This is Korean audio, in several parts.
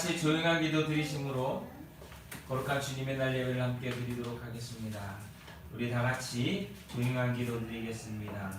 같이 조용한 기도 드리심으로 거룩한 주님의 날 예배를 함께 드리도록 하겠습니다. 우리 다 같이 조용한 기도 드리겠습니다.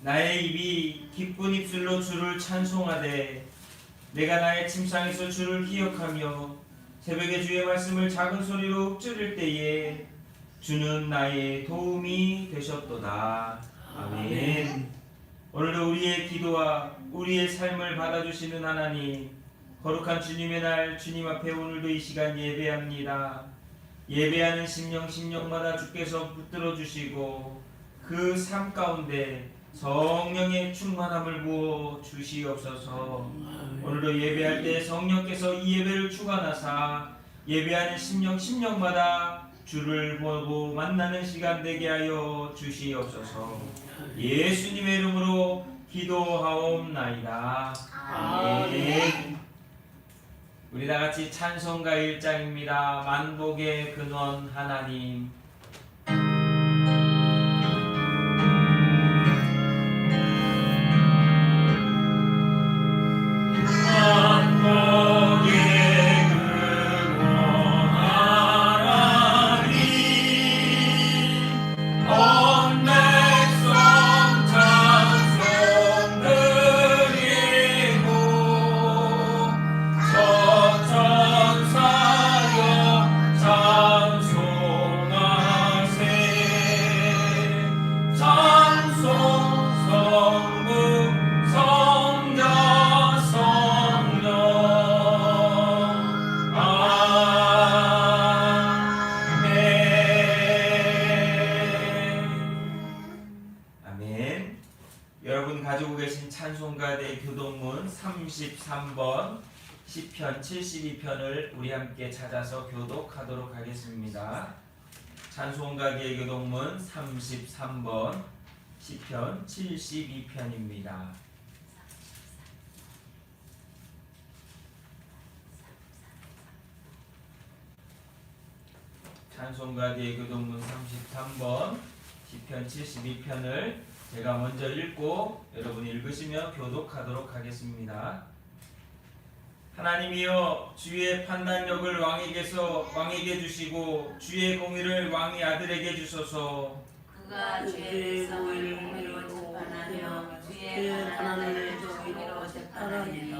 나의 입이 기쁜 입술로 주를 찬송하되 내가 나의 침상에서 주를 기억하며 새벽에 주의 말씀을 작은 소리로 읊조릴 때에 주는 나의 도움이 되셨도다. 아멘. 오늘도 우리의 기도와 우리의 삶을 받아주시는 하나님, 거룩한 주님의 날 주님 앞에 오늘도 이 시간 예배합니다. 예배하는 심령마다 주께서 붙들어 주시고 그 삶 가운데 성령의 충만함을 부어 주시옵소서. 오늘도 예배할 때 성령께서 이 예배를 주관하사 예배하는 심령마다 주를 보고 만나는 시간 되게 하여 주시옵소서. 예수님의 이름으로 기도하옵나이다. 아멘. 우리 다 같이 찬송가 1장입니다. 만복의 근원 하나님. 여러분 가지고 계신 찬송가대 교동문 33번 시편 72편을 우리 함께 찾아서 교독하도록 하겠습니다. 찬송가대 교동문 33번 시편 72편입니다. 찬송가대 교동문 33번 시편 72편을 제가 먼저 읽고 여러분이 읽으시며 교독하도록 하겠습니다. 하나님이여, 주의 판단력을 왕에게 주시고 주의 공의를 왕의 아들에게 주소서. 그가 주의 성을 공의로 재판하며 주의 하나님을 공의로 재판하리니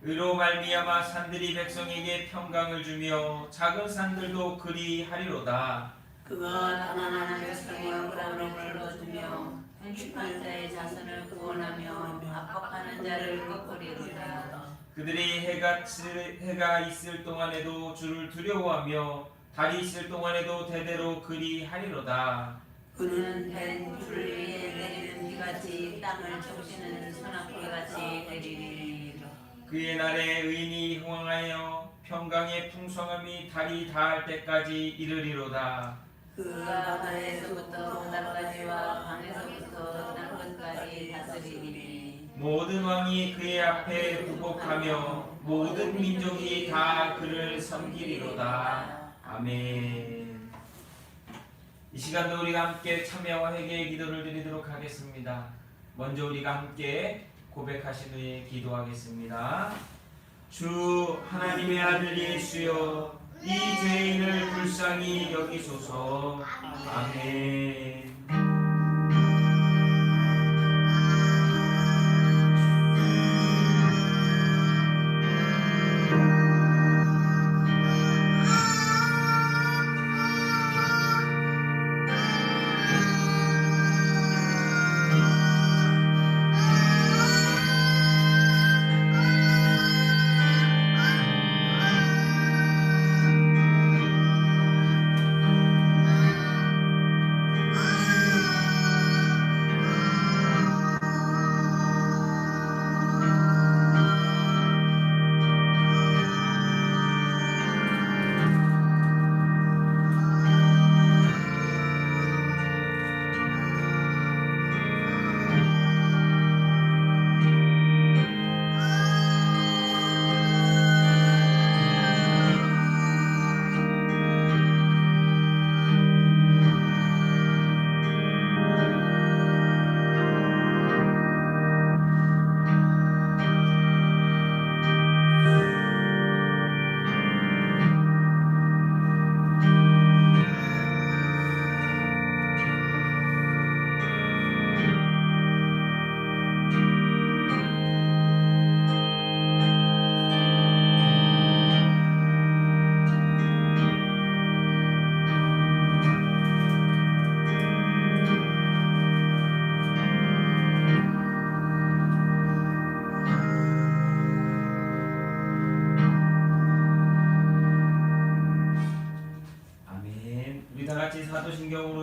의로 말미암아 산들이 백성에게 평강을 주며 작은 산들도 그리 하리로다. 그가 가난한 백성의 억울함을 풀어주며 행복한 자의 자손을 구원하며 압박하는 자를 꺾으리로다. 그들이 해가 있을 동안에도 주를 두려워하며 달이 있을 동안에도 대대로 그리 하리로다. 그는 된 풀 위에 내리는 비같이 땅을 적시는 소낙비같이 내리리라. 그의 날에 의인이 흥왕하여 평강의 풍성함이 달이 닿을 때까지 이르리로다. 그가 바다에서부터 땅까지와 강에서부터 땅끝까지 다스리니 모든 왕이 그의 앞에 굴복하며 모든 민족이 다 그를 섬기리로다. 아멘. 이 시간도 우리가 함께 참여와 회개의 기도를 드리도록 하겠습니다. 먼저 우리가 함께 고백하신 후에 기도하겠습니다. 주 하나님의 아들 예수여, 이 죄인을 불쌍히 여기소서. 아멘.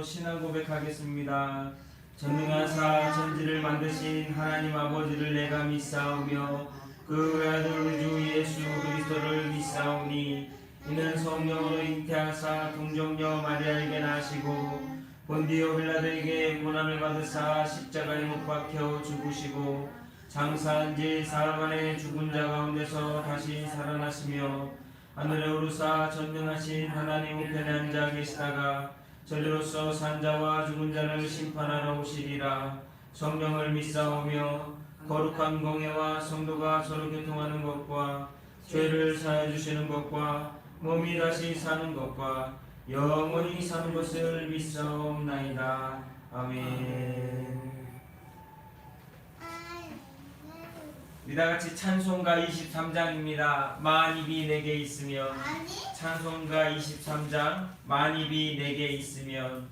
신앙 고백하겠습니다. 전능하사 천지를 만드신 하나님 아버지를 내가 믿사오며 그 외아들 우리 주 예수 그리스도를 믿사오니 이는 성령으로 잉태하사 동정녀 마리아에게 나시고 본디오 빌라도에게 고난을 받으사 십자가에 못 박혀 죽으시고 장사한 지 사흘 만에 죽은 자 가운데서 다시 살아나시며 하늘에 오르사 전능하신 하나님 우편에 앉아 계시다가 저리로서 산자와 죽은 자를 심판하러 오시리라. 성령을 믿사오며 거룩한 공예와 성도가 서로 교통하는 것과 죄를 사해 주시는 것과 몸이 다시 사는 것과 영원히 사는 것을 믿사옵나이다. 아멘. 우리 다같이 찬송가 23장입니다. 만입이 내게 있으면. 찬송가 23장 만입이 내게 있으면.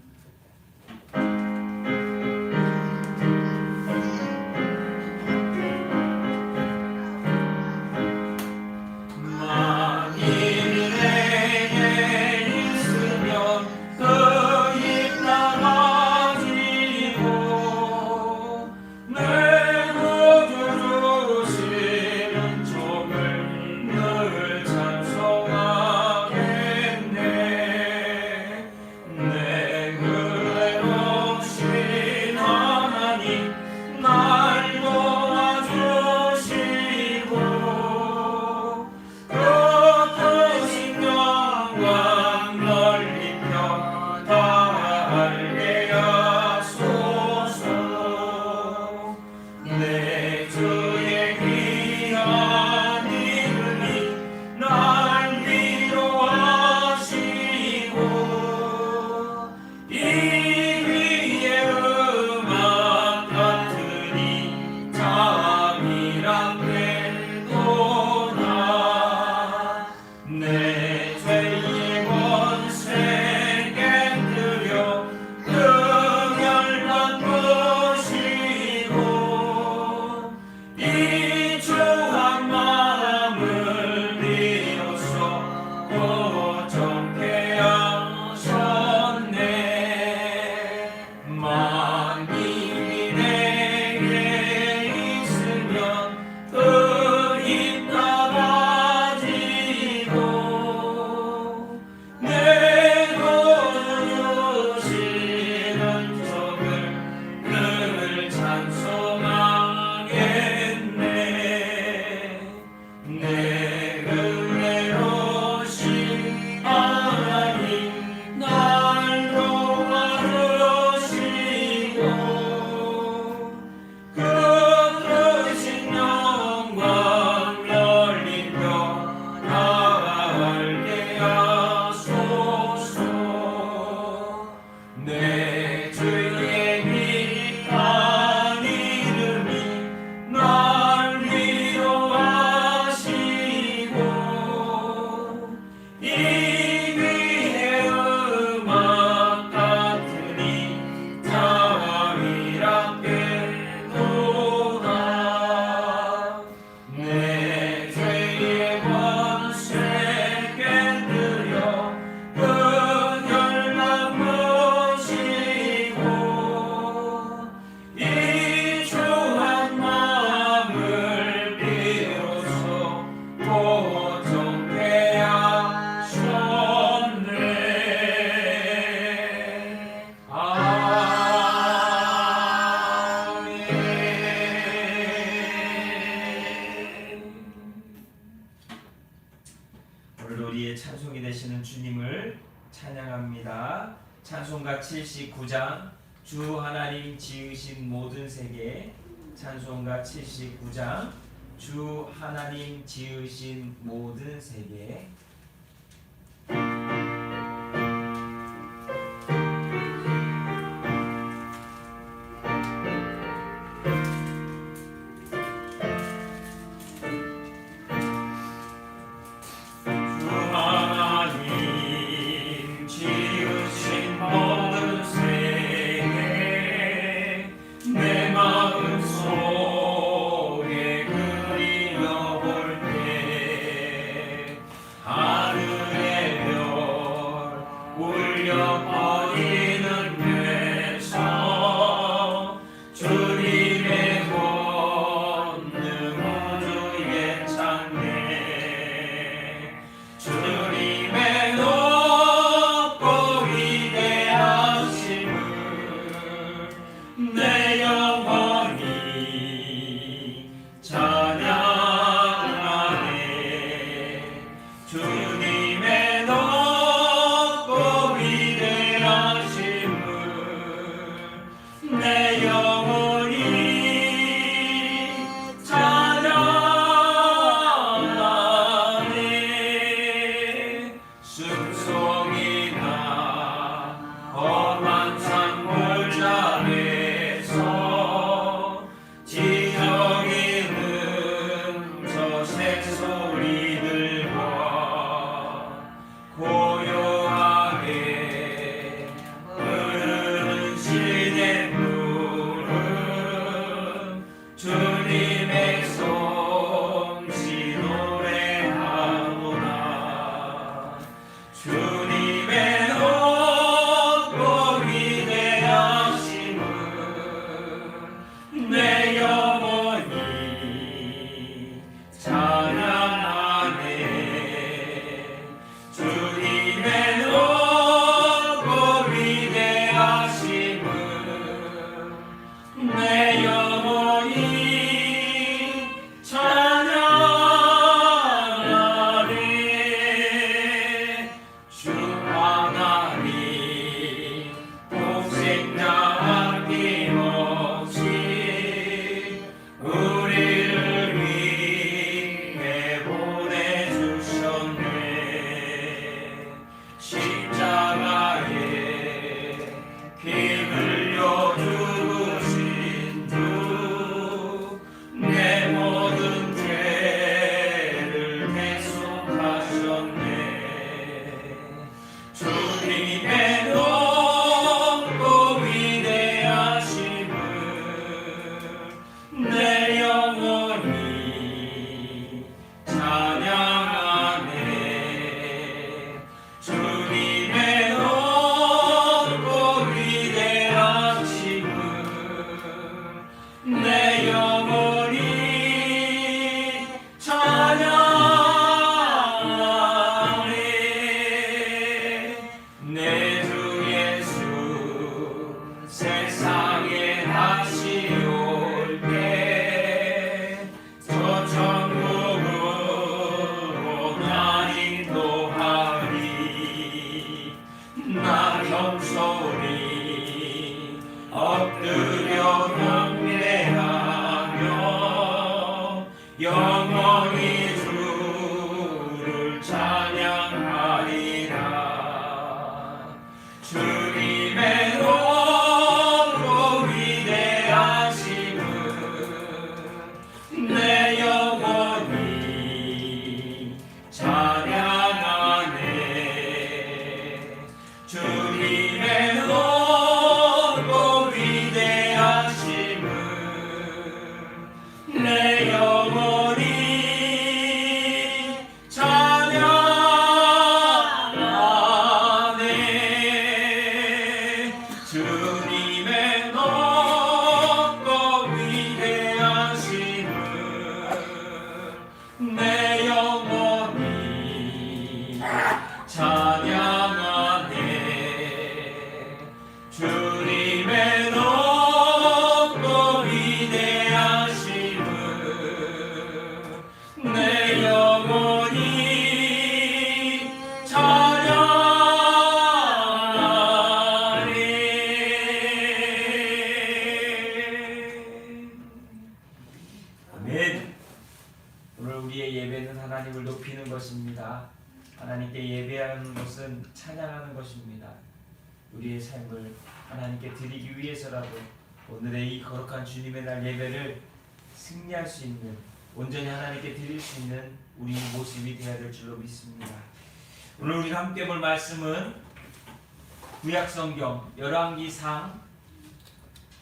찬송이 되시는 주님을 찬양합니다. 찬송가 79장 주 하나님 지으신 모든 세계. 찬송가 79장 주 하나님 지으신 모든 세계. 아 영원히 찬양하네. 내 주 예수 세상에 다시 올 때 저 천국으로 나 인도하리. 나 겸손히 엎드려 경배하며 영원히 주를 찬양하리라. 주님의 높고 위대하심은 내 영혼이 찬양하네. 주님의 높고 위대하심은 내 영혼이 찬양하네. 주님의 높고 위대하심은 내 영혼이 찬양하네. 주님의 높고 위대하심은 내 영혼이 찬양하네. 아멘. 오늘 우리의 예배는 하나님을 높이는 것입니다. 하나님께 예배하는 것은 찬양하는 것입니다. 우리의 삶을 하나님께 드리기 위해서라도 오늘의 이 거룩한 주님의 날 예배를 승리할 수 있는, 온전히 하나님께 드릴 수 있는 우리 모습이 되어야 될 줄로 믿습니다. 오늘 우리가 함께 볼 말씀은 구약성경 열왕기상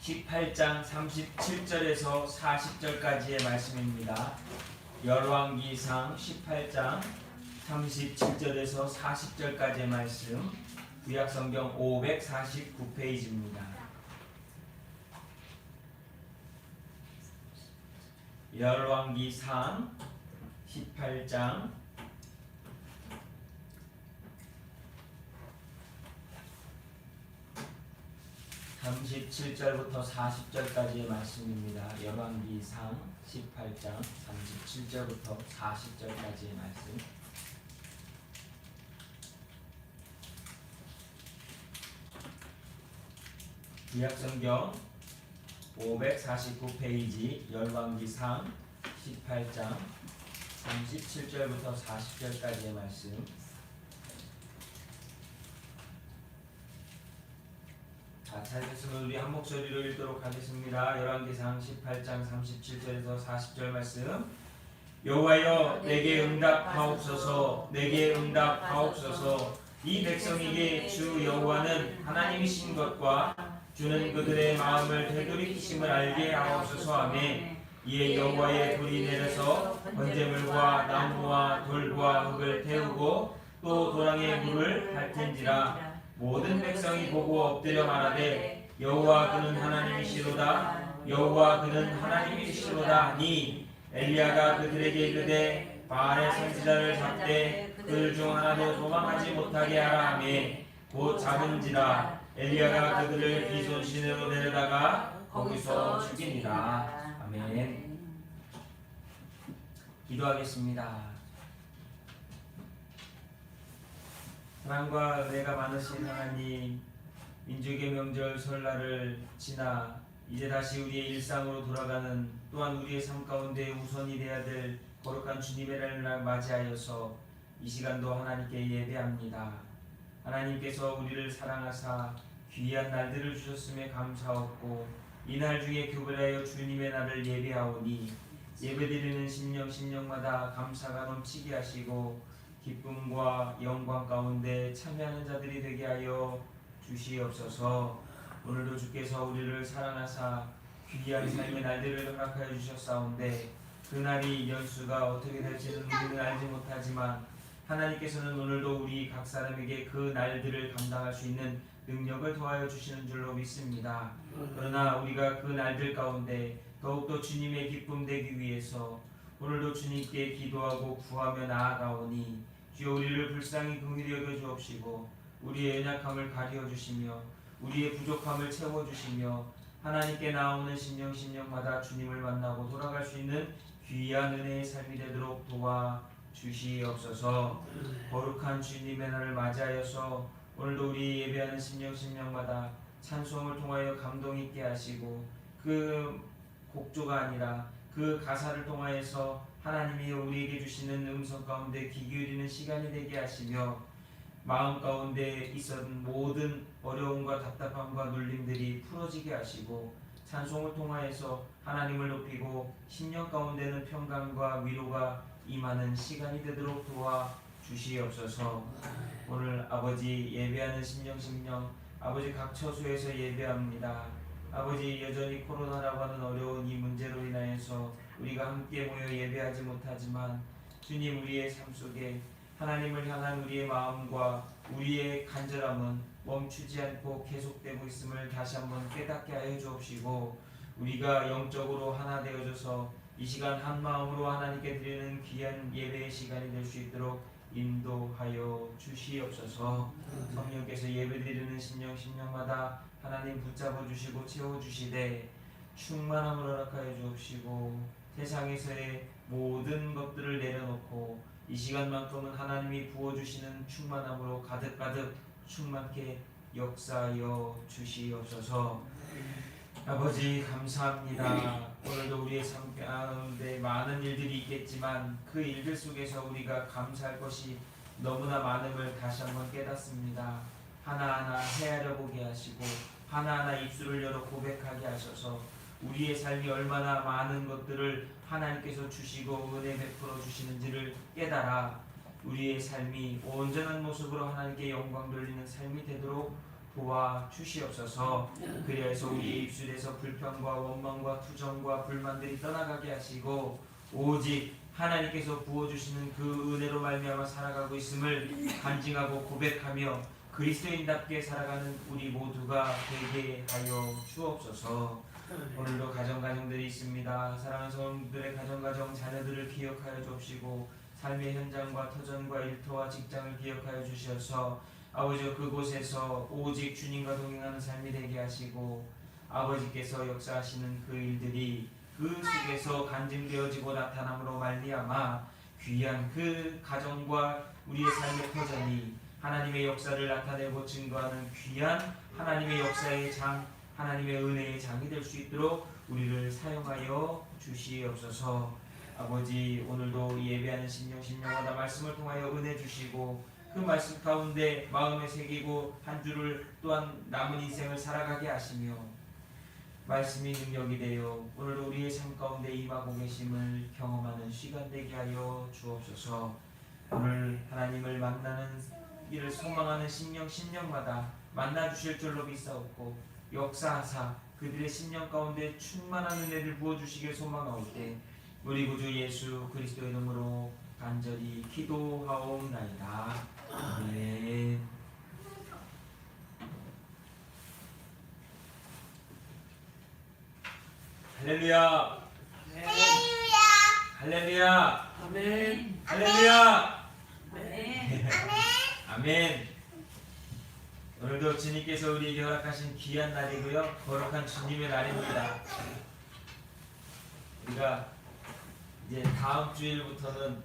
18장 37절에서 40절까지의 말씀입니다. 열왕기상 18장 37절에서 40절까지의 말씀, 구약성경 549페이지입니다. 열왕기상 18장 37절부터 40절까지의 말씀입니다. 열왕기상 18장 37절부터 40절까지의 말씀. 구약성경 549페이지 열왕기상 18장 37절부터 40절까지의 말씀. 찾으셨으면 우리 한 목소리로 읽도록 하겠습니다. 열왕기상 18장 37절에서 40절 말씀. 여호와여 내게 응답하옵소서. 내게 응답하옵소서. 이 백성에게 주 여호와는 하나님이신 것과 주는 그들의 마음을 되돌이키심을 알게 하옵소서 하며, 이에 여호와의 불이 내려서 번제물과 나무와 돌과 흙을 태우고 또 도랑의 물을 핥은지라. 모든 백성이 보고 엎드려 말하되 여호와 그는 하나님이시로다. 여호와 그는 하나님이시로다 하니, 엘리야가 그들에게 이르되 바알의 선지자를 잡되 그들 중 하나도 도망하지 못하게 하라 하며 곧 잡은지라. 엘리야가 그들을 기손 시내로 데려다가 거기서 죽이니라. 아멘. 기도하겠습니다. 사랑과 은혜가 많으신 하나님, 민족의 명절 설날을 지나 이제 다시 우리의 일상으로 돌아가는, 또한 우리의 삶 가운데 우선이 되어야 될 거룩한 주님의 날을 맞이하여서 이 시간도 하나님께 예배합니다. 하나님께서 우리를 사랑하사 귀한 날들을 주셨음에 감사하고, 이 날 중에 교배하여 주님의 날을 예배하오니 예배드리는 심령마다 감사가 넘치게 하시고 기쁨과 영광 가운데 참여하는 자들이 되게 하여 주시옵소서. 오늘도 주께서 우리를 사랑하사 귀한 삶의 날들을 허락하여 주셨사온데, 그 날이 연수가 어떻게 될지는 우리는 알지 못하지만 하나님께서는 오늘도 우리 각 사람에게 그 날들을 감당할 수 있는 능력을 더하여 주시는 줄로 믿습니다. 그러나 우리가 그 날들 가운데 더욱더 주님의 기쁨 되기 위해서 오늘도 주님께 기도하고 구하며 나아가오니 주여 우리를 불쌍히 긍휼히 여겨 주옵시고 우리의 연약함을 가려 주시며 우리의 부족함을 채워 주시며 하나님께 나오는 심령마다 주님을 만나고 돌아갈 수 있는 귀한 은혜의 삶이 되도록 도와 주시옵소서. 거룩한 주님의 날을 맞이하여서 오늘도 우리 예배하는 심령마다 찬송을 통하여 감동 있게 하시고 그 곡조가 아니라 그 가사를 통하여서 하나님이 우리에게 주시는 음성 가운데 귀 기울이는 시간이 되게 하시며 마음 가운데 있었던 모든 어려움과 답답함과 눌림들이 풀어지게 하시고 찬송을 통하여서 하나님을 높이고 심령 가운데는 평강과 위로가 임하는 시간이 되도록 도와 주시옵소서. 오늘 아버지 예배하는 심령 아버지 각 처소에서 예배합니다. 아버지 여전히 코로나라고 하는 어려운 이 문제로 인하여서 우리가 함께 모여 예배하지 못하지만 주님 우리의 삶 속에 하나님을 향한 우리의 마음과 우리의 간절함은 멈추지 않고 계속되고 있음을 다시 한번 깨닫게 하여 주옵시고 우리가 영적으로 하나 되어져서 이 시간 한 마음으로 하나님께 드리는 귀한 예배의 시간이 될 수 있도록 인도하여 주시옵소서. 성령께서 예배드리는 심령마다 하나님 붙잡아 주시고 채워 주시되 충만함을 허락하여 주옵시고 세상에서의 모든 것들을 내려놓고 이 시간만큼은 하나님이 부어주시는 충만함으로 가득가득 충만케 역사하여 주시옵소서. 아버지 감사합니다. 오늘도 우리의 삶 가운데 많은 일들이 있겠지만 그 일들 속에서 우리가 감사할 것이 너무나 많음을 다시 한번 깨닫습니다. 하나하나 헤아려 보게 하시고 하나하나 입술을 열어 고백하게 하셔서 우리의 삶이 얼마나 많은 것들을 하나님께서 주시고 은혜 베풀어 주시는지를 깨달아 우리의 삶이 온전한 모습으로 하나님께 영광 돌리는 삶이 되도록 도와 주시옵소서. 그리하여서 우리의 입술에서 불평과 원망과 투정과 불만들이 떠나가게 하시고 오직 하나님께서 부어주시는 그 은혜로 말미암아 살아가고 있음을 간증하고 고백하며 그리스도인답게 살아가는 우리 모두가 되게 하여 주옵소서. 오늘도 가정들이 있습니다. 사랑하는 성도들의 가정 자녀들을 기억하여 주옵시고 삶의 현장과 터전과 일터와 직장을 기억하여 주셔서 아버지 그곳에서 오직 주님과 동행하는 삶이 되게 하시고 아버지께서 역사하시는 그 일들이 그 속에서 간증되어지고 나타남으로 말미암아 귀한 그 가정과 우리의 삶의 터전이 하나님의 역사를 나타내고 증거하는 귀한 하나님의 역사의 장, 하나님의 은혜의 장이 될 수 있도록 우리를 사용하여 주시옵소서. 아버지 오늘도 예배하는 심령마다 말씀을 통하여 은혜 주시고 그 말씀 가운데 마음에 새기고 한 주를 또한 남은 인생을 살아가게 하시며 말씀이 능력이 되어 오늘도 우리의 삶 가운데 임하고 계심을 경험하는 시간 되게 하여 주옵소서. 오늘 하나님을 만나는 이를 소망하는 심령마다 만나 주실 줄로 믿사옵고 역사하사 그들의 심령 가운데 충만한 은혜를 부어주시길 소망하오때 우리 구주 예수 그리스도의 이름으로 간절히 기도하옵나이다. 아멘. 할렐루야. 할렐루야. 아멘. 할렐루야. 네. 아멘. 오늘도 주님께서 우리에게 허락하신 귀한 날이고요. 거룩한 주님의 날입니다. 우리가 이제 다음 주일부터는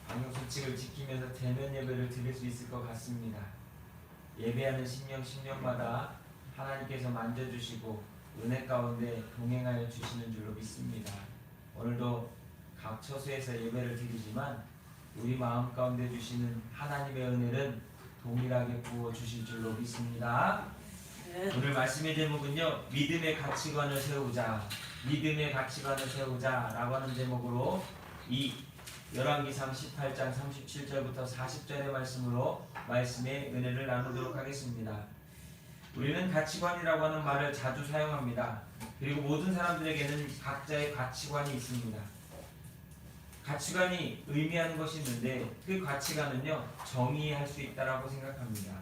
방역 수칙을 지키면서 대면 예배를 드릴 수 있을 것 같습니다. 예배하는 심령마다 하나님께서 만져주시고 은혜 가운데 동행하여 주시는 줄로 믿습니다. 오늘도 각 처소에서 예배를 드리지만 우리 마음 가운데 주시는 하나님의 은혜는 동일하게 부어 주실 줄로 믿습니다. 오늘 말씀의 제목은요, 믿음의 가치관을 세우자, 믿음의 가치관을 세우자라고 하는 제목으로 이 열왕기상 18장 37절부터 40절의 말씀으로 말씀의 은혜를 나누도록 하겠습니다. 우리는 가치관이라고 하는 말을 자주 사용합니다. 그리고 모든 사람들에게는 각자의 가치관이 있습니다. 가치관이 의미하는 것이 있는데 그 가치관은요, 정의할 수 있다라고 생각합니다.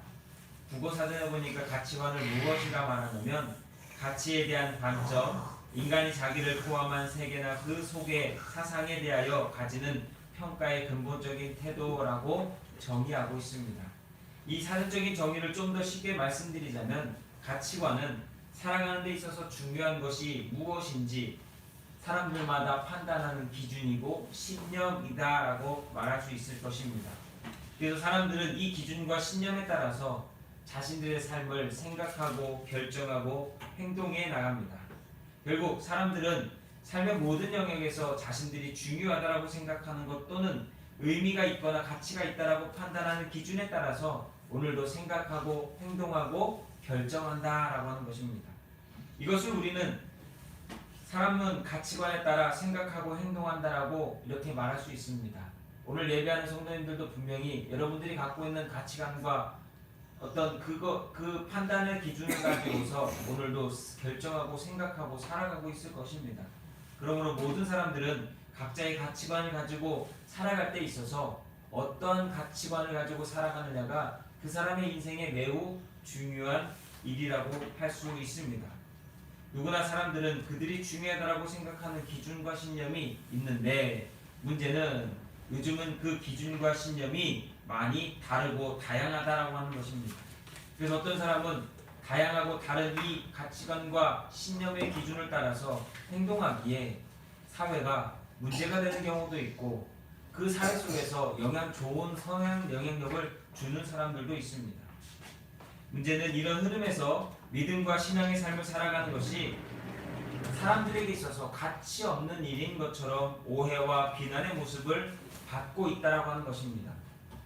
국어사전에 보니까 가치관을 무엇이라 말하냐면 가치에 대한 관점, 인간이 자기를 포함한 세계나 그 속의 사상에 대하여 가지는 평가의 근본적인 태도라고 정의하고 있습니다. 이 사전적인 정의를 좀 더 쉽게 말씀드리자면 가치관은 살아가는 데 있어서 중요한 것이 무엇인지 사람들마다 판단하는 기준이고 신념이다라고 말할 수 있을 것입니다. 그래서 사람들은 이 기준과 신념에 따라서 자신들의 삶을 생각하고 결정하고 행동해 나갑니다. 결국 사람들은 삶의 모든 영역에서 자신들이 중요하다라고 생각하는 것 또는 의미가 있거나 가치가 있다라고 판단하는 기준에 따라서 오늘도 생각하고 행동하고 결정한다라고 하는 것입니다. 이것을 우리는 사람은 가치관에 따라 생각하고 행동한다라고 이렇게 말할 수 있습니다. 오늘 예배하는 성도님들도 분명히 여러분들이 갖고 있는 가치관과 어떤 그 판단의 기준을 가지고서 오늘도 결정하고 생각하고 살아가고 있을 것입니다. 그러므로 모든 사람들은 각자의 가치관을 가지고 살아갈 때 있어서 어떤 가치관을 가지고 살아가느냐가 그 사람의 인생에 매우 중요한 일이라고 할 수 있습니다. 누구나 사람들은 그들이 중요하다고 생각하는 기준과 신념이 있는데 문제는 요즘은 그 기준과 신념이 많이 다르고 다양하다라고 하는 것입니다. 그래서 어떤 사람은 다양하고 다른 이 가치관과 신념의 기준을 따라서 행동하기에 사회가 문제가 되는 경우도 있고 그 사회 속에서 좋은 성향 영향력을 주는 사람들도 있습니다. 문제는 이런 흐름에서 믿음과 신앙의 삶을 살아가는 것이 사람들에게 있어서 가치 없는 일인 것처럼 오해와 비난의 모습을 받고 있다라고 하는 것입니다.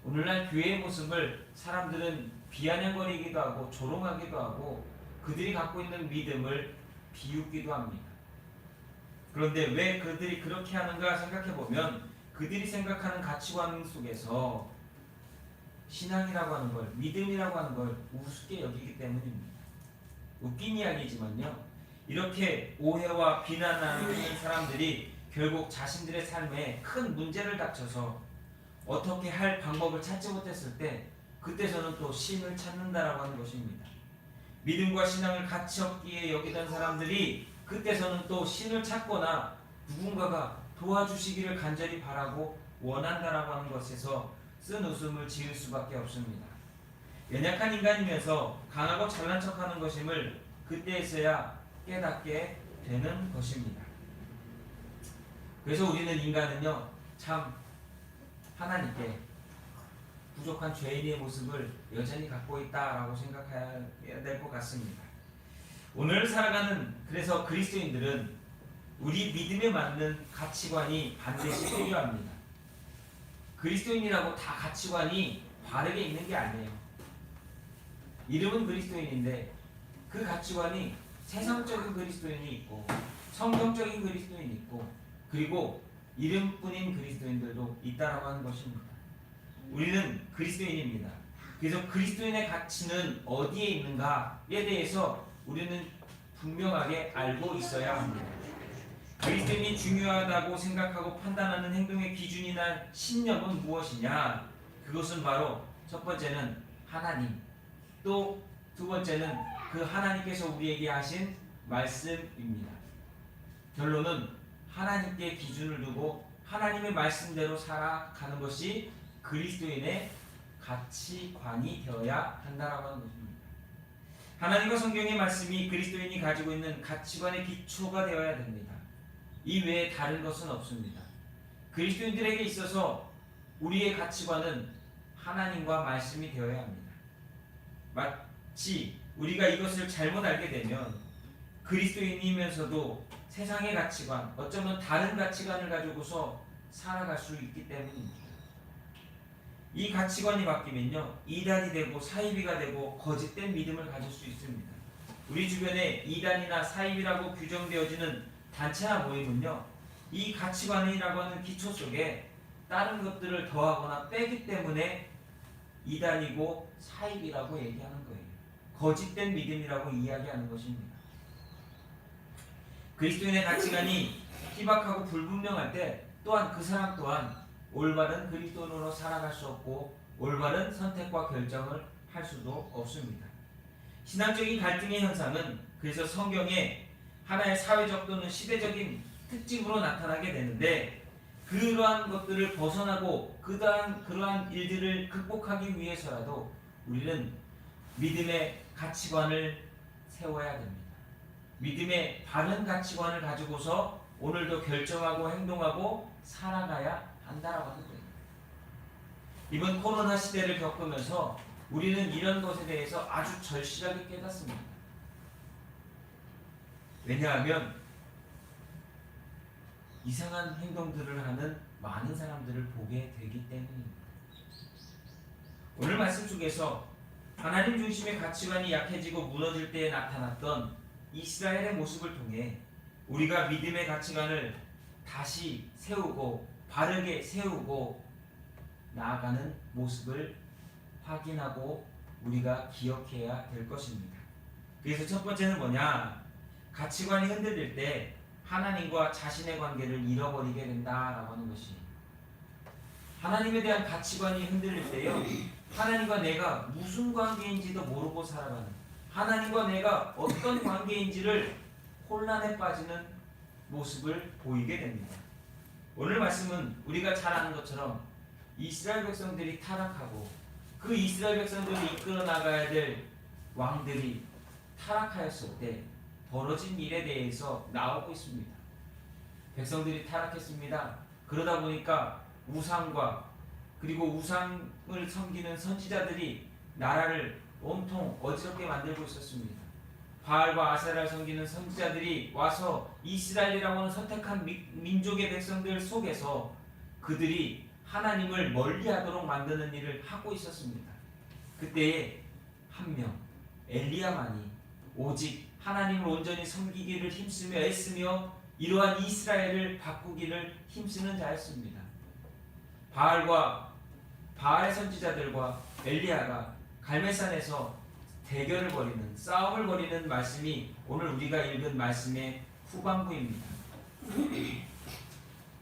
오늘날 교회의 모습을 사람들은 비아냥거리기도 하고 조롱하기도 하고 그들이 갖고 있는 믿음을 비웃기도 합니다. 그런데 왜 그들이 그렇게 하는가 생각해보면 그들이 생각하는 가치관 속에서 신앙이라고 하는 걸, 믿음이라고 하는 걸 우습게 여기기 때문입니다. 웃긴 이야기지만요, 이렇게 오해와 비난하는 사람들이 결국 자신들의 삶에 큰 문제를 닥쳐서 어떻게 할 방법을 찾지 못했을 때 그때서는 또 신을 찾는다라고 하는 것입니다. 믿음과 신앙을 가치 없기에 여기던 사람들이 그때서는 또 신을 찾거나 누군가가 도와주시기를 간절히 바라고 원한다라고 하는 것에서 쓴 웃음을 지을 수밖에 없습니다. 연약한 인간이면서 강하고 잘난 척하는 것임을 그때에서야 깨닫게 되는 것입니다. 그래서 우리는 인간은요, 참 하나님께 부족한 죄인의 모습을 여전히 갖고 있다라고 생각해야 될 것 같습니다. 오늘 살아가는 그래서 그리스도인들은 우리 믿음에 맞는 가치관이 반드시 필요합니다. 그리스도인이라고 다 가치관이 바르게 있는 게 아니에요. 이름은 그리스도인인데 그 가치관이 세상적인 그리스도인이 있고 성경적인 그리스도인이 있고 그리고 이름뿐인 그리스도인들도 있다라고 하는 것입니다. 우리는 그리스도인입니다. 그래서 그리스도인의 가치는 어디에 있는가에 대해서 우리는 분명하게 알고 있어야 합니다. 그리스도인이 중요하다고 생각하고 판단하는 행동의 기준이나 신념은 무엇이냐? 그것은 바로 첫 번째는 하나님, 또 두 번째는 그 하나님께서 우리에게 하신 말씀입니다. 결론은 하나님께 기준을 두고 하나님의 말씀대로 살아가는 것이 그리스도인의 가치관이 되어야 한다라고 하는 것입니다. 하나님과 성경의 말씀이 그리스도인이 가지고 있는 가치관의 기초가 되어야 됩니다. 이 외에 다른 것은 없습니다. 그리스도인들에게 있어서 우리의 가치관은 하나님과 말씀이 되어야 합니다. 마치 우리가 이것을 잘못 알게 되면 그리스도인이면서도 세상의 가치관, 어쩌면 다른 가치관을 가지고서 살아갈 수 있기 때문입니다. 이 가치관이 바뀌면요, 이단이 되고 사이비가 되고 거짓된 믿음을 가질 수 있습니다. 우리 주변에 이단이나 사이비라고 규정되어지는 단체나 모임은요, 이 가치관이라고 하는 기초 속에 다른 것들을 더하거나 빼기 때문에 이단이고 사이비라고 얘기하는 거예요. 거짓된 믿음이라고 이야기하는 것입니다. 그리스도인의 가치관이 희박하고 불분명할 때 또한 그 사람 또한 올바른 그리스도인으로 살아갈 수 없고 올바른 선택과 결정을 할 수도 없습니다. 신앙적인 갈등의 현상은 그래서 성경에 하나의 사회적 또는 시대적인 특징으로 나타나게 되는데 그러한 것들을 벗어나고 그러한 일들을 극복하기 위해서라도 우리는 믿음의 가치관을 세워야 됩니다. 믿음의 바른 가치관을 가지고서 오늘도 결정하고 행동하고 살아가야 한다라고 하는 거예요. 이번 코로나 시대를 겪으면서 우리는 이런 것에 대해서 아주 절실하게 깨닫습니다. 왜냐하면 이상한 행동들을 하는 많은 사람들을 보게 되기 때문입니다. 오늘 말씀 속에서 하나님 중심의 가치관이 약해지고 무너질 때에 나타났던 이스라엘의 모습을 통해 우리가 믿음의 가치관을 다시 세우고 바르게 세우고 나아가는 모습을 확인하고 우리가 기억해야 될 것입니다. 그래서 첫 번째는 뭐냐? 가치관이 흔들릴 때 하나님과 자신의 관계를 잃어버리게 된다라고 하는 것이, 하나님에 대한 가치관이 흔들릴 때요, 하나님과 내가 무슨 관계인지도 모르고 살아가는, 하나님과 내가 어떤 관계인지를 혼란에 빠지는 모습을 보이게 됩니다. 오늘 말씀은 우리가 잘 아는 것처럼 이스라엘 백성들이 타락하고 그 이스라엘 백성들을 이끌어 나가야 될 왕들이 타락하였을 때 벌어진 일에 대해서 나오고 있습니다. 백성들이 타락했습니다. 그러다 보니까 우상과 그리고 우상을 섬기는 선지자들이 나라를 온통 어지럽게 만들고 있었습니다. 바알과 아세라를 섬기는 선지자들이 와서 이스라엘이라고 하는 선택한 민족의 백성들 속에서 그들이 하나님을 멀리하도록 만드는 일을 하고 있었습니다. 그때에 한 명 엘리야만이 오직 하나님을 온전히 섬기기를 힘쓰며 애쓰며 이러한 이스라엘을 바꾸기를 힘쓰는 자였습니다. 바알의 선지자들과 엘리야가 갈멜산에서 대결을 벌이는, 싸움을 벌이는 말씀이 오늘 우리가 읽은 말씀의 후반부입니다.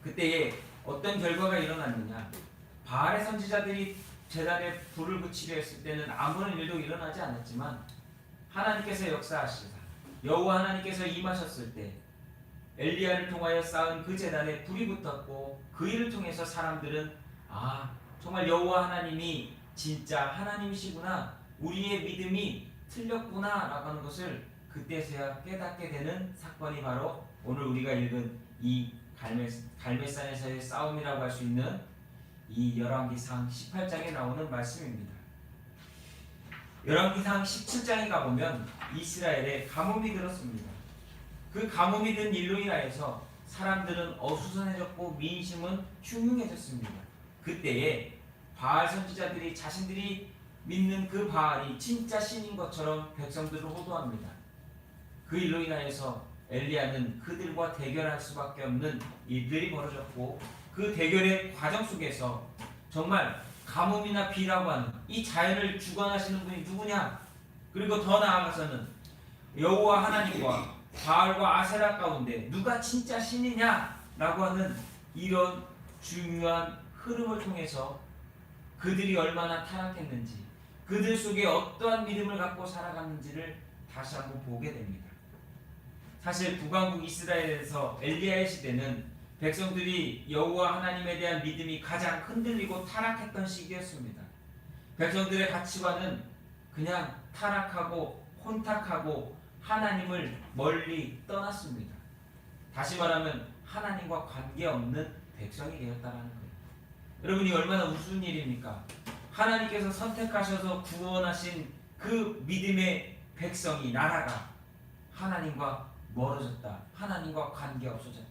그때에 어떤 결과가 일어났느냐? 바알의 선지자들이 제단에 불을 붙이려 했을 때는 아무런 일도 일어나지 않았지만 하나님께서 역사하시다. 여호와 하나님께서 임하셨을 때 엘리야를 통하여 쌓은 그 제단에 불이 붙었고 그 일을 통해서 사람들은 정말 여호와 하나님이 진짜 하나님이시구나, 우리의 믿음이 틀렸구나 라고 하는 것을 그때서야 깨닫게 되는 사건이 바로 오늘 우리가 읽은 이 갈멜산에서의 싸움이라고 할 수 있는 이 열왕기상 18장에 나오는 말씀입니다. 열왕기상 17장에 가보면 이스라엘에 가뭄이 들었습니다. 그 가뭄이 든 일로 인하여서 사람들은 어수선해졌고 민심은 흉흉해졌습니다. 그때에 바알 선지자들이 자신들이 믿는 그 바알이 진짜 신인 것처럼 백성들을 호도합니다. 그 일로 인하여서 엘리야는 그들과 대결할 수밖에 없는 일들이 벌어졌고 그 대결의 과정 속에서 정말 가뭄이나 비라고 하는 이 자연을 주관하시는 분이 누구냐, 그리고 더 나아가서는 여호와 하나님과 바알과 아세라 가운데 누가 진짜 신이냐라고 하는 이런 중요한 흐름을 통해서 그들이 얼마나 타락했는지, 그들 속에 어떠한 믿음을 갖고 살아갔는지를 다시 한번 보게 됩니다. 사실 북왕국 이스라엘에서 엘리야의 시대는 백성들이 여호와 하나님에 대한 믿음이 가장 흔들리고 타락했던 시기였습니다. 백성들의 가치관은 그냥 타락하고 혼탁하고 하나님을 멀리 떠났습니다. 다시 말하면 하나님과 관계없는 백성이 되었다는 거예요. 여러분이 얼마나 우스운 일입니까? 하나님께서 선택하셔서 구원하신 그 믿음의 백성이, 나라가 하나님과 멀어졌다. 하나님과 관계 없어졌다.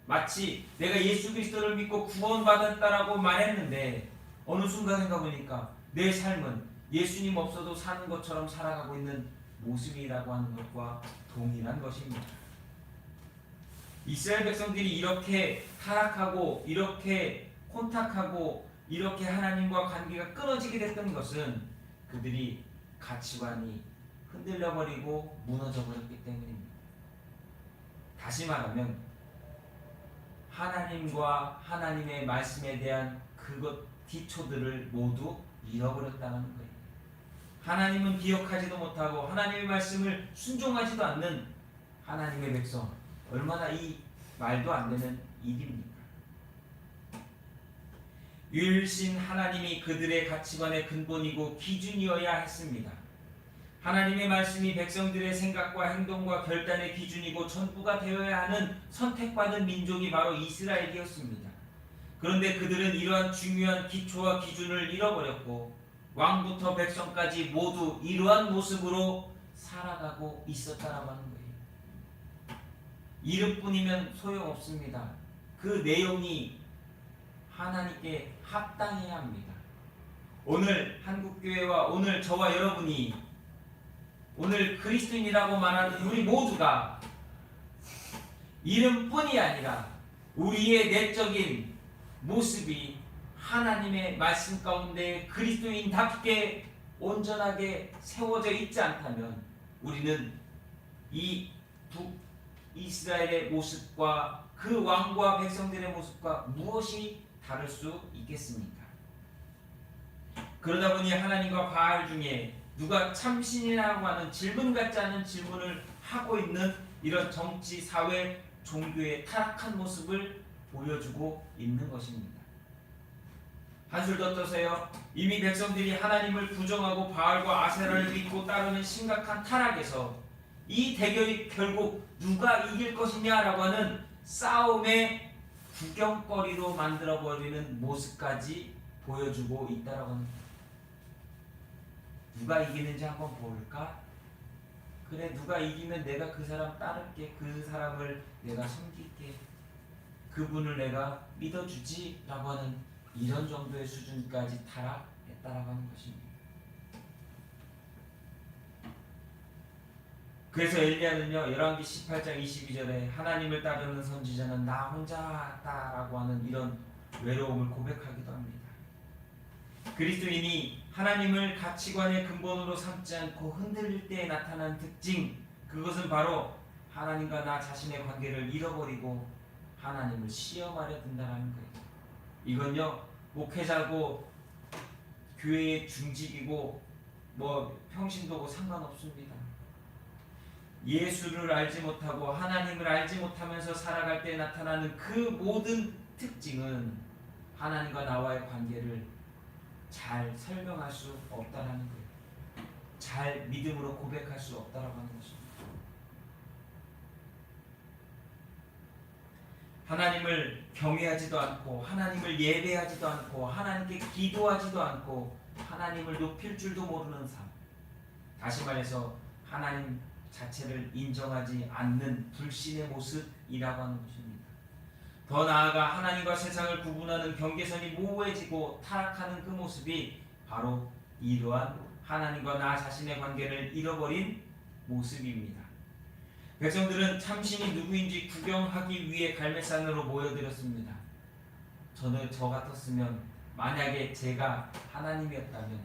마치 내가 예수 그리스도를 믿고 구원받았다라고 말했는데 어느 순간인가 보니까 내 삶은 예수님 없어도 사는 것처럼 살아가고 있는 모습이라고 하는 것과 동일한 것입니다. 이스라엘 백성들이 이렇게 타락하고 이렇게 혼탁하고 이렇게 하나님과 관계가 끊어지게 됐던 것은 그들이 가치관이 흔들려버리고 무너져버렸기 때문입니다. 다시 말하면 하나님과 하나님의 말씀에 대한 그것 기초들을 모두 잃어버렸다는 거예요. 하나님은 기억하지도 못하고 하나님의 말씀을 순종하지도 않는 하나님의 백성, 얼마나 이 말도 안 되는 일입니까? 유일신 하나님이 그들의 가치관의 근본이고 기준이어야 했습니다. 하나님의 말씀이 백성들의 생각과 행동과 결단의 기준이고 전부가 되어야 하는 선택받은 민족이 바로 이스라엘이었습니다. 그런데 그들은 이러한 중요한 기초와 기준을 잃어버렸고 왕부터 백성까지 모두 이러한 모습으로 살아가고 있었다라고 하는 거예요. 이름뿐이면 소용없습니다. 그 내용이 하나님께 합당해야 합니다. 오늘 한국교회와 오늘 저와 여러분이 오늘 그리스도인이라고 말하는 우리 모두가 이름뿐이 아니라 우리의 내적인 모습이 하나님의 말씀 가운데 그리스도인답게 온전하게 세워져 있지 않다면 우리는 이 북이스라엘의 모습과 그 왕과 백성들의 모습과 무엇이 다를 수 있겠습니까? 그러다 보니 하나님과 바알 중에 누가 참신이라고 하는 질문 같지 않은 질문을 하고 있는 이런 정치, 사회, 종교의 타락한 모습을 보여주고 있는 것입니다. 한술 더 떠서요. 이미 백성들이 하나님을 부정하고 바알과 아세라를 믿고 따르는 심각한 타락에서 이 대결이 결국 누가 이길 것이냐라고 하는 싸움의 구경거리로 만들어버리는 모습까지 보여주고 있다라고 합니다. 누가 이기는지 한번 볼까? 그래, 누가 이기면 내가 그 사람 따를게. 그 사람을 내가 섬길게. 그분을 내가 믿어주지 라고 하는 이런 정도의 수준까지 타락했다라고 하는 것입니다. 그래서 엘리야는요, 열왕기 18장 22절에 하나님을 따르는 선지자는 나 혼자다라고 하는 이런 외로움을 고백하기도 합니다. 그리스도인이 하나님을 가치관의 근본으로 삼지 않고 흔들릴 때에 나타나는 특징, 그것은 바로 하나님과 나 자신의 관계를 잃어버리고 하나님을 시험하려 든다는 거예요. 이건요, 목회자고 교회의 중직이고 평신도고 상관없습니다. 예수를 알지 못하고 하나님을 알지 못하면서 살아갈 때 나타나는 그 모든 특징은 하나님과 나와의 관계를 잘 설명할 수 없다라는 거예요. 잘 믿음으로 고백할 수 없다라고 하는 것입니다. 하나님을 경외하지도 않고 하나님을 예배하지도 않고 하나님께 기도하지도 않고 하나님을 높일 줄도 모르는 삶. 다시 말해서 하나님 자체를 인정하지 않는 불신의 모습이라고 하는 것입니다. 더 나아가 하나님과 세상을 구분하는 경계선이 모호해지고 타락하는 그 모습이 바로 이러한 하나님과 나 자신의 관계를 잃어버린 모습입니다. 백성들은 참신이 누구인지 구경하기 위해 갈매산으로 모여들었습니다. 저 같았으면 만약에 제가 하나님이었다면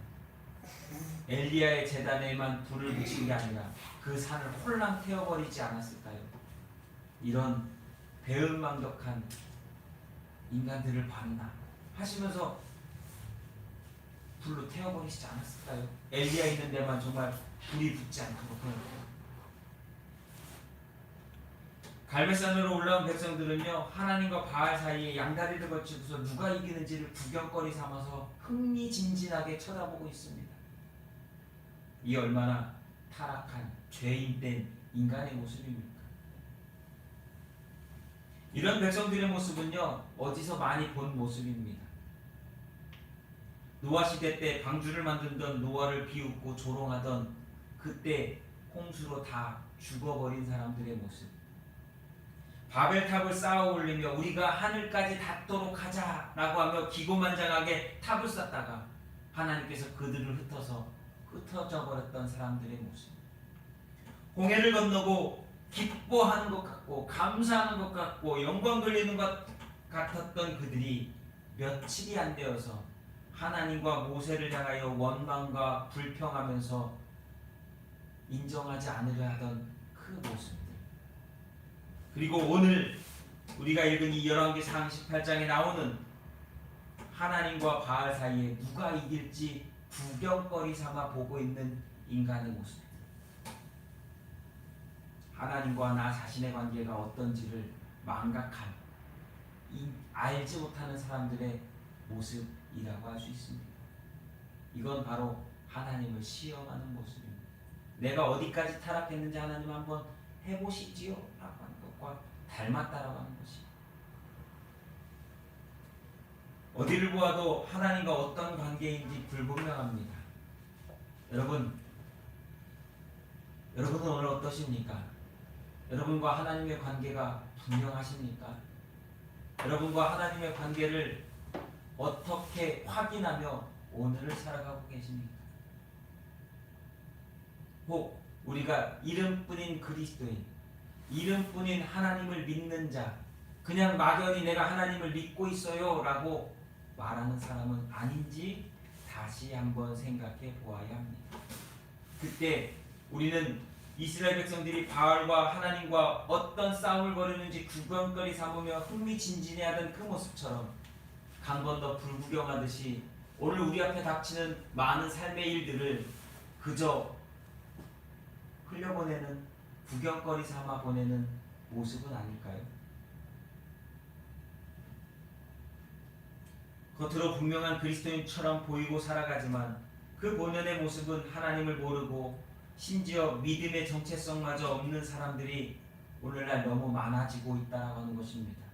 엘리야의 제단에만 불을 붙인 게 아니라 그 산을 홀랑 태워버리지 않았을까요? 이런 배은망덕한 인간들을 봤나 하시면서 불로 태워버리시지 않았을까요? 엘리야 있는 데만 정말 불이 붙지 않도록. 갈멜산으로 올라온 백성들은요, 하나님과 바알 사이에 양다리를 거치고서 누가 이기는지를 구경거리 삼아서 흥미진진하게 쳐다보고 있습니다. 이 얼마나 타락한 죄인된 인간의 모습입니까? 이런 백성들의 모습은요, 어디서 많이 본 모습입니다. 노아 시대 때 방주를 만들던 노아를 비웃고 조롱하던 그때 홍수로 다 죽어버린 사람들의 모습. 바벨탑을 쌓아 올리며 우리가 하늘까지 닿도록 하자라고 하며 기고만장하게 탑을 쌓다가 하나님께서 그들을 흩어져 버렸던 사람들의 모습. 홍해를 건너고 기뻐하는 것 같고 감사하는 것 같고 영광 돌리는 것 같았던 그들이 며칠이 안 되어서 하나님과 모세를 향하여 원망과 불평하면서 인정하지 않으려 하던 그 모습들. 그리고 오늘 우리가 읽은 이 열왕기 18장에 나오는 하나님과 바알 사이에 누가 이길지 구경거리 삼아 보고 있는 인간의 모습. 하나님과 나 자신의 관계가 어떤지를 망각한, 알지 못하는 사람들의 모습이라고 할 수 있습니다. 이건 바로 하나님을 시험하는 모습입니다. 내가 어디까지 타락했는지 하나님 한번 해보시지요 라고 하는 것과 닮았다라고 하는 것이, 어디를 보아도 하나님과 어떤 관계인지 불분명합니다. 여러분은 오늘 어떠십니까? 여러분과 하나님의 관계가 분명하십니까? 여러분과 하나님의 관계를 어떻게 확인하며 오늘을 살아가고 계십니까? 혹 우리가 이름뿐인 그리스도인, 이름뿐인 하나님을 믿는 자, 그냥 막연히 내가 하나님을 믿고 있어요 라고 말하는 사람은 아닌지 다시 한번 생각해 보아야 합니다. 그때 우리는 이스라엘 백성들이 바알과 하나님과 어떤 싸움을 벌이는지 구경거리 삼으며 흥미진진해하던 그 모습처럼 강 건너 불구경하듯이 오늘 우리 앞에 닥치는 많은 삶의 일들을 그저 흘려보내는, 구경거리 삼아 보내는 모습은 아닐까요? 겉으로 분명한 그리스도인처럼 보이고 살아가지만 그 본연의 모습은 하나님을 모르고 심지어 믿음의 정체성마저 없는 사람들이 오늘날 너무 많아지고 있다고 하는 것입니다.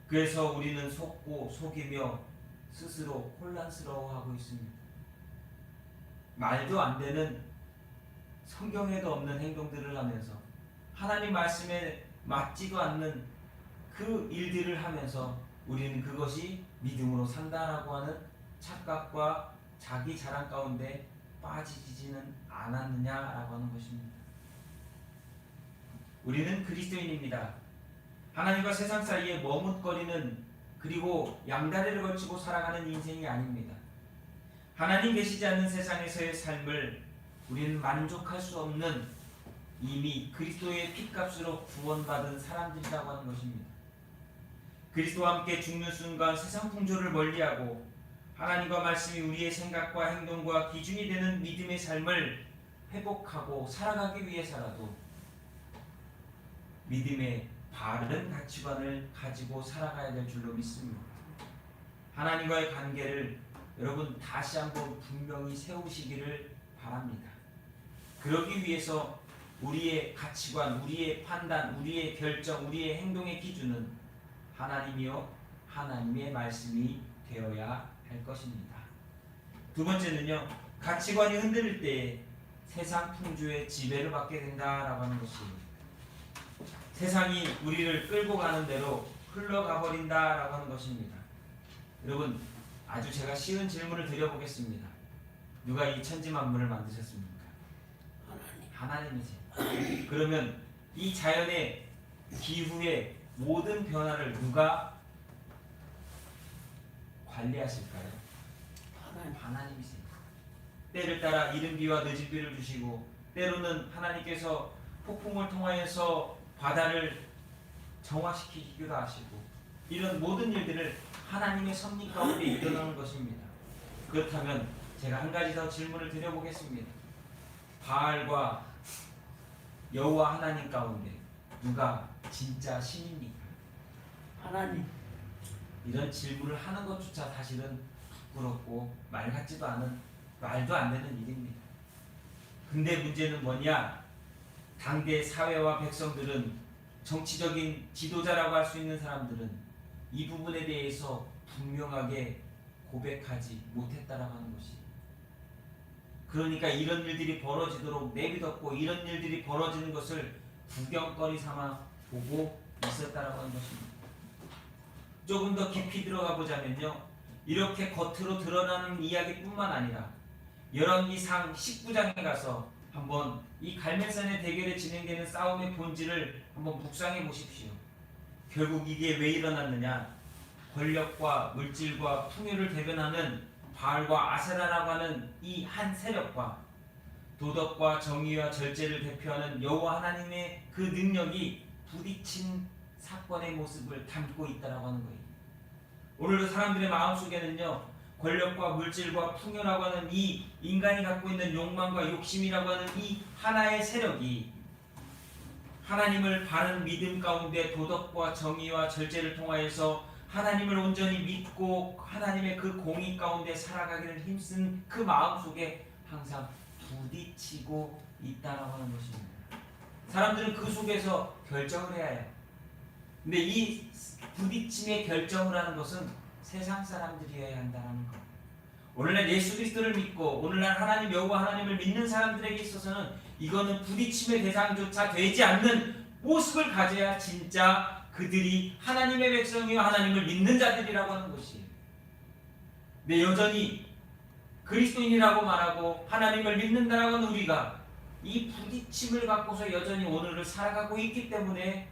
그래서 우리는 속고 속이며 스스로 혼란스러워하고 있습니다. 말도 안 되는, 성경에도 없는 행동들을 하면서 하나님 말씀에 맞지도 않는 그 일들을 하면서 우리는 그것이 믿음으로 산다라고 하는 착각과 자기 자랑 가운데 빠지지는 않았느냐라고 하는 것입니다. 우리는 그리스도인입니다. 하나님과 세상 사이에 머뭇거리는, 그리고 양다리를 걸치고 살아가는 인생이 아닙니다. 하나님 계시지 않는 세상에서의 삶을 우리는 만족할 수 없는, 이미 그리스도의 핏값으로 구원받은 사람들이라고 하는 것입니다. 그리스도와 함께 죽는 순간 세상 풍조를 멀리하고 하나님과 말씀이 우리의 생각과 행동과 기준이 되는 믿음의 삶을 회복하고 살아가기 위해서라도 믿음의 바른 가치관을 가지고 살아가야 될 줄로 믿습니다. 하나님과의 관계를 여러분 다시 한번 분명히 세우시기를 바랍니다. 그러기 위해서 우리의 가치관, 우리의 판단, 우리의 결정, 우리의 행동의 기준은 하나님이요 하나님의 말씀이 되어야 할 것입니다. 두 번째는요, 가치관이 흔들릴 때 세상 풍조의 지배를 받게 된다라고 하는 것입니다. 세상이 우리를 끌고 가는 대로 흘러가 버린다라고 하는 것입니다. 여러분, 아주 제가 쉬운 질문을 드려보겠습니다. 누가 이 천지만물을 만드셨습니까? 하나님이지. 그러면 이 자연의 기후의 모든 변화를 누가 관리하실까요? 하나님이세요. 때를 따라 이른 비와 늦은 비를 주시고, 때로는 하나님께서 폭풍을 통하여서 바다를 정화시키기도 하시고, 이런 모든 일들을 하나님의 섭리 가운데 일어나는 것입니다. 그렇다면 제가 한 가지 더 질문을 드려보겠습니다. 바알과 여호와 하나님 가운데 누가 진짜 신입니까? 하나님. 이런 질문을 하는 것조차 사실은 부끄럽고 말 같지도 않은, 말도 안 되는 일입니다. 근데 문제는 뭐냐? 당대 사회와 백성들은, 정치적인 지도자라고 할 수 있는 사람들은 이 부분에 대해서 분명하게 고백하지 못했다라고 하는 것이, 그러니까 이런 일들이 벌어지도록 내비뒀고 이런 일들이 벌어지는 것을 구경거리 삼아 보고 있었다라고 하는 것입니다. 조금 더 깊이 들어가 보자면요, 이렇게 겉으로 드러나는 이야기뿐만 아니라 열왕기상 19장에 가서 한번 이 갈멜산의 대결에 진행되는 싸움의 본질을 한번 묵상해 보십시오. 결국 이게 왜 일어났느냐? 권력과 물질과 풍요를 대변하는 바알과 아세라라고 하는 이 한 세력과 도덕과 정의와 절제를 대표하는 여호와 하나님의 그 능력이 부딪힌 사건의 모습을 담고 있다라고 하는 거예요. 오늘도 사람들의 마음속에는요, 권력과 물질과 풍요라고 하는 이 인간이 갖고 있는 욕망과 욕심이라고 하는 이 하나의 세력이 하나님을 바른 믿음 가운데 도덕과 정의와 절제를 통하여서 하나님을 온전히 믿고 하나님의 그 공의 가운데 살아가기를 힘쓴 그 마음 속에 항상 부딪히고 있다라고 하는 것입니다. 사람들은 그 속에서 결정을 해야 해요. 근데 이 부딪힘의 결정을 하는 것은 세상 사람들이어야 한다는 것. 오늘날 예수 그리스도를 믿고 오늘날 하나님 여호와 하나님을 믿는 사람들에게 있어서는 이거는 부딪힘의 대상조차 되지 않는 모습을 가져야 진짜 그들이 하나님의 백성이요 하나님을 믿는 자들이라고 하는 것이에요. 근데 여전히 그리스도인이라고 말하고 하나님을 믿는다라고 하는 우리가 이 부딪힘을 갖고서 여전히 오늘을 살아가고 있기 때문에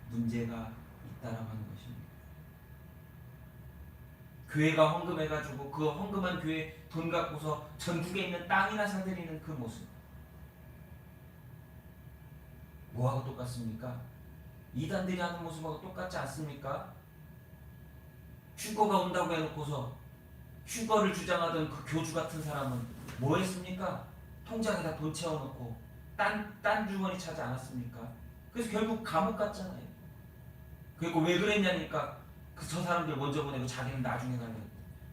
문제가 있다라고 하는 것입니다. 교회가 헌금해가지고 그 헌금한 교회 돈 갖고서 전국에 있는 땅이나 사들이는 그 모습, 뭐하고 똑같습니까? 이단들이 하는 모습하고 똑같지 않습니까? 휴거가 온다고 해놓고서 휴거를 주장하던 그 교주 같은 사람은 뭐 했습니까? 통장에다 돈 채워놓고 딴 주머니 차지 않았습니까? 그래서 결국 감옥 갔잖아요. 그리고 왜 그랬냐니까 저 사람들 먼저 보내고 자기는 나중에 가려고.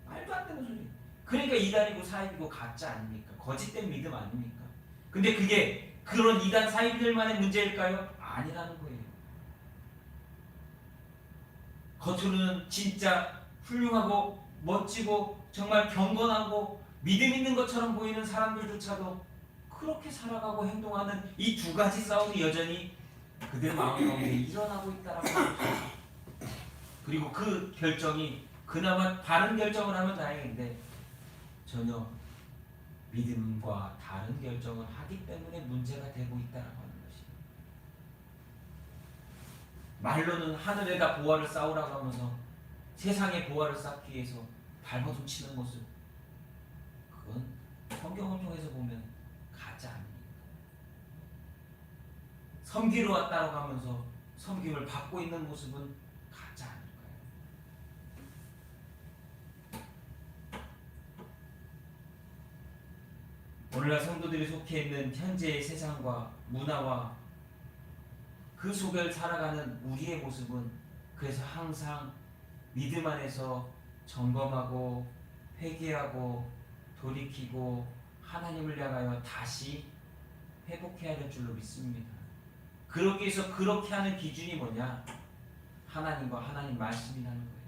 말도 안 되는 소리. 그러니까 이단이고 사입이고 가짜 아닙니까? 거짓된 믿음 아닙니까? 근데 그게 그런 이단 사입들만의 문제일까요? 아니라는 거예요. 겉으로는 진짜 훌륭하고 멋지고 정말 경건하고 믿음 있는 것처럼 보이는 사람들조차도 그렇게 살아가고 행동하는 이 두 가지 싸움이 여전히 그들 마음 가운데 일어나고 있다라고 하는 거죠. 그리고 그 결정이 그나마 바른 결정을 하면 다행인데 전혀 믿음과 다른 결정을 하기 때문에 문제가 되고 있다라고 하는 것입니다. 말로는 하늘에다 보화를 쌓으라고 하면서 세상에 보화를 쌓기 위해서 발버둥 치는 모습, 그건 성경을 통해서 보면 가짜 아닙니까? 섬기러 왔다고 하면서 섬김을 받고 있는 모습은 가짜 아닐까요? 오늘날 성도들이 속해 있는 현재의 세상과 문화와 그 속을 살아가는 우리의 모습은 그래서 항상 믿음 안에서 점검하고 회개하고 돌이키고 하나님을 향하여 다시 회복해야 될 줄로 믿습니다. 그렇게 해서 그렇게 하는 기준이 뭐냐? 하나님과 하나님 말씀이라는 거예요.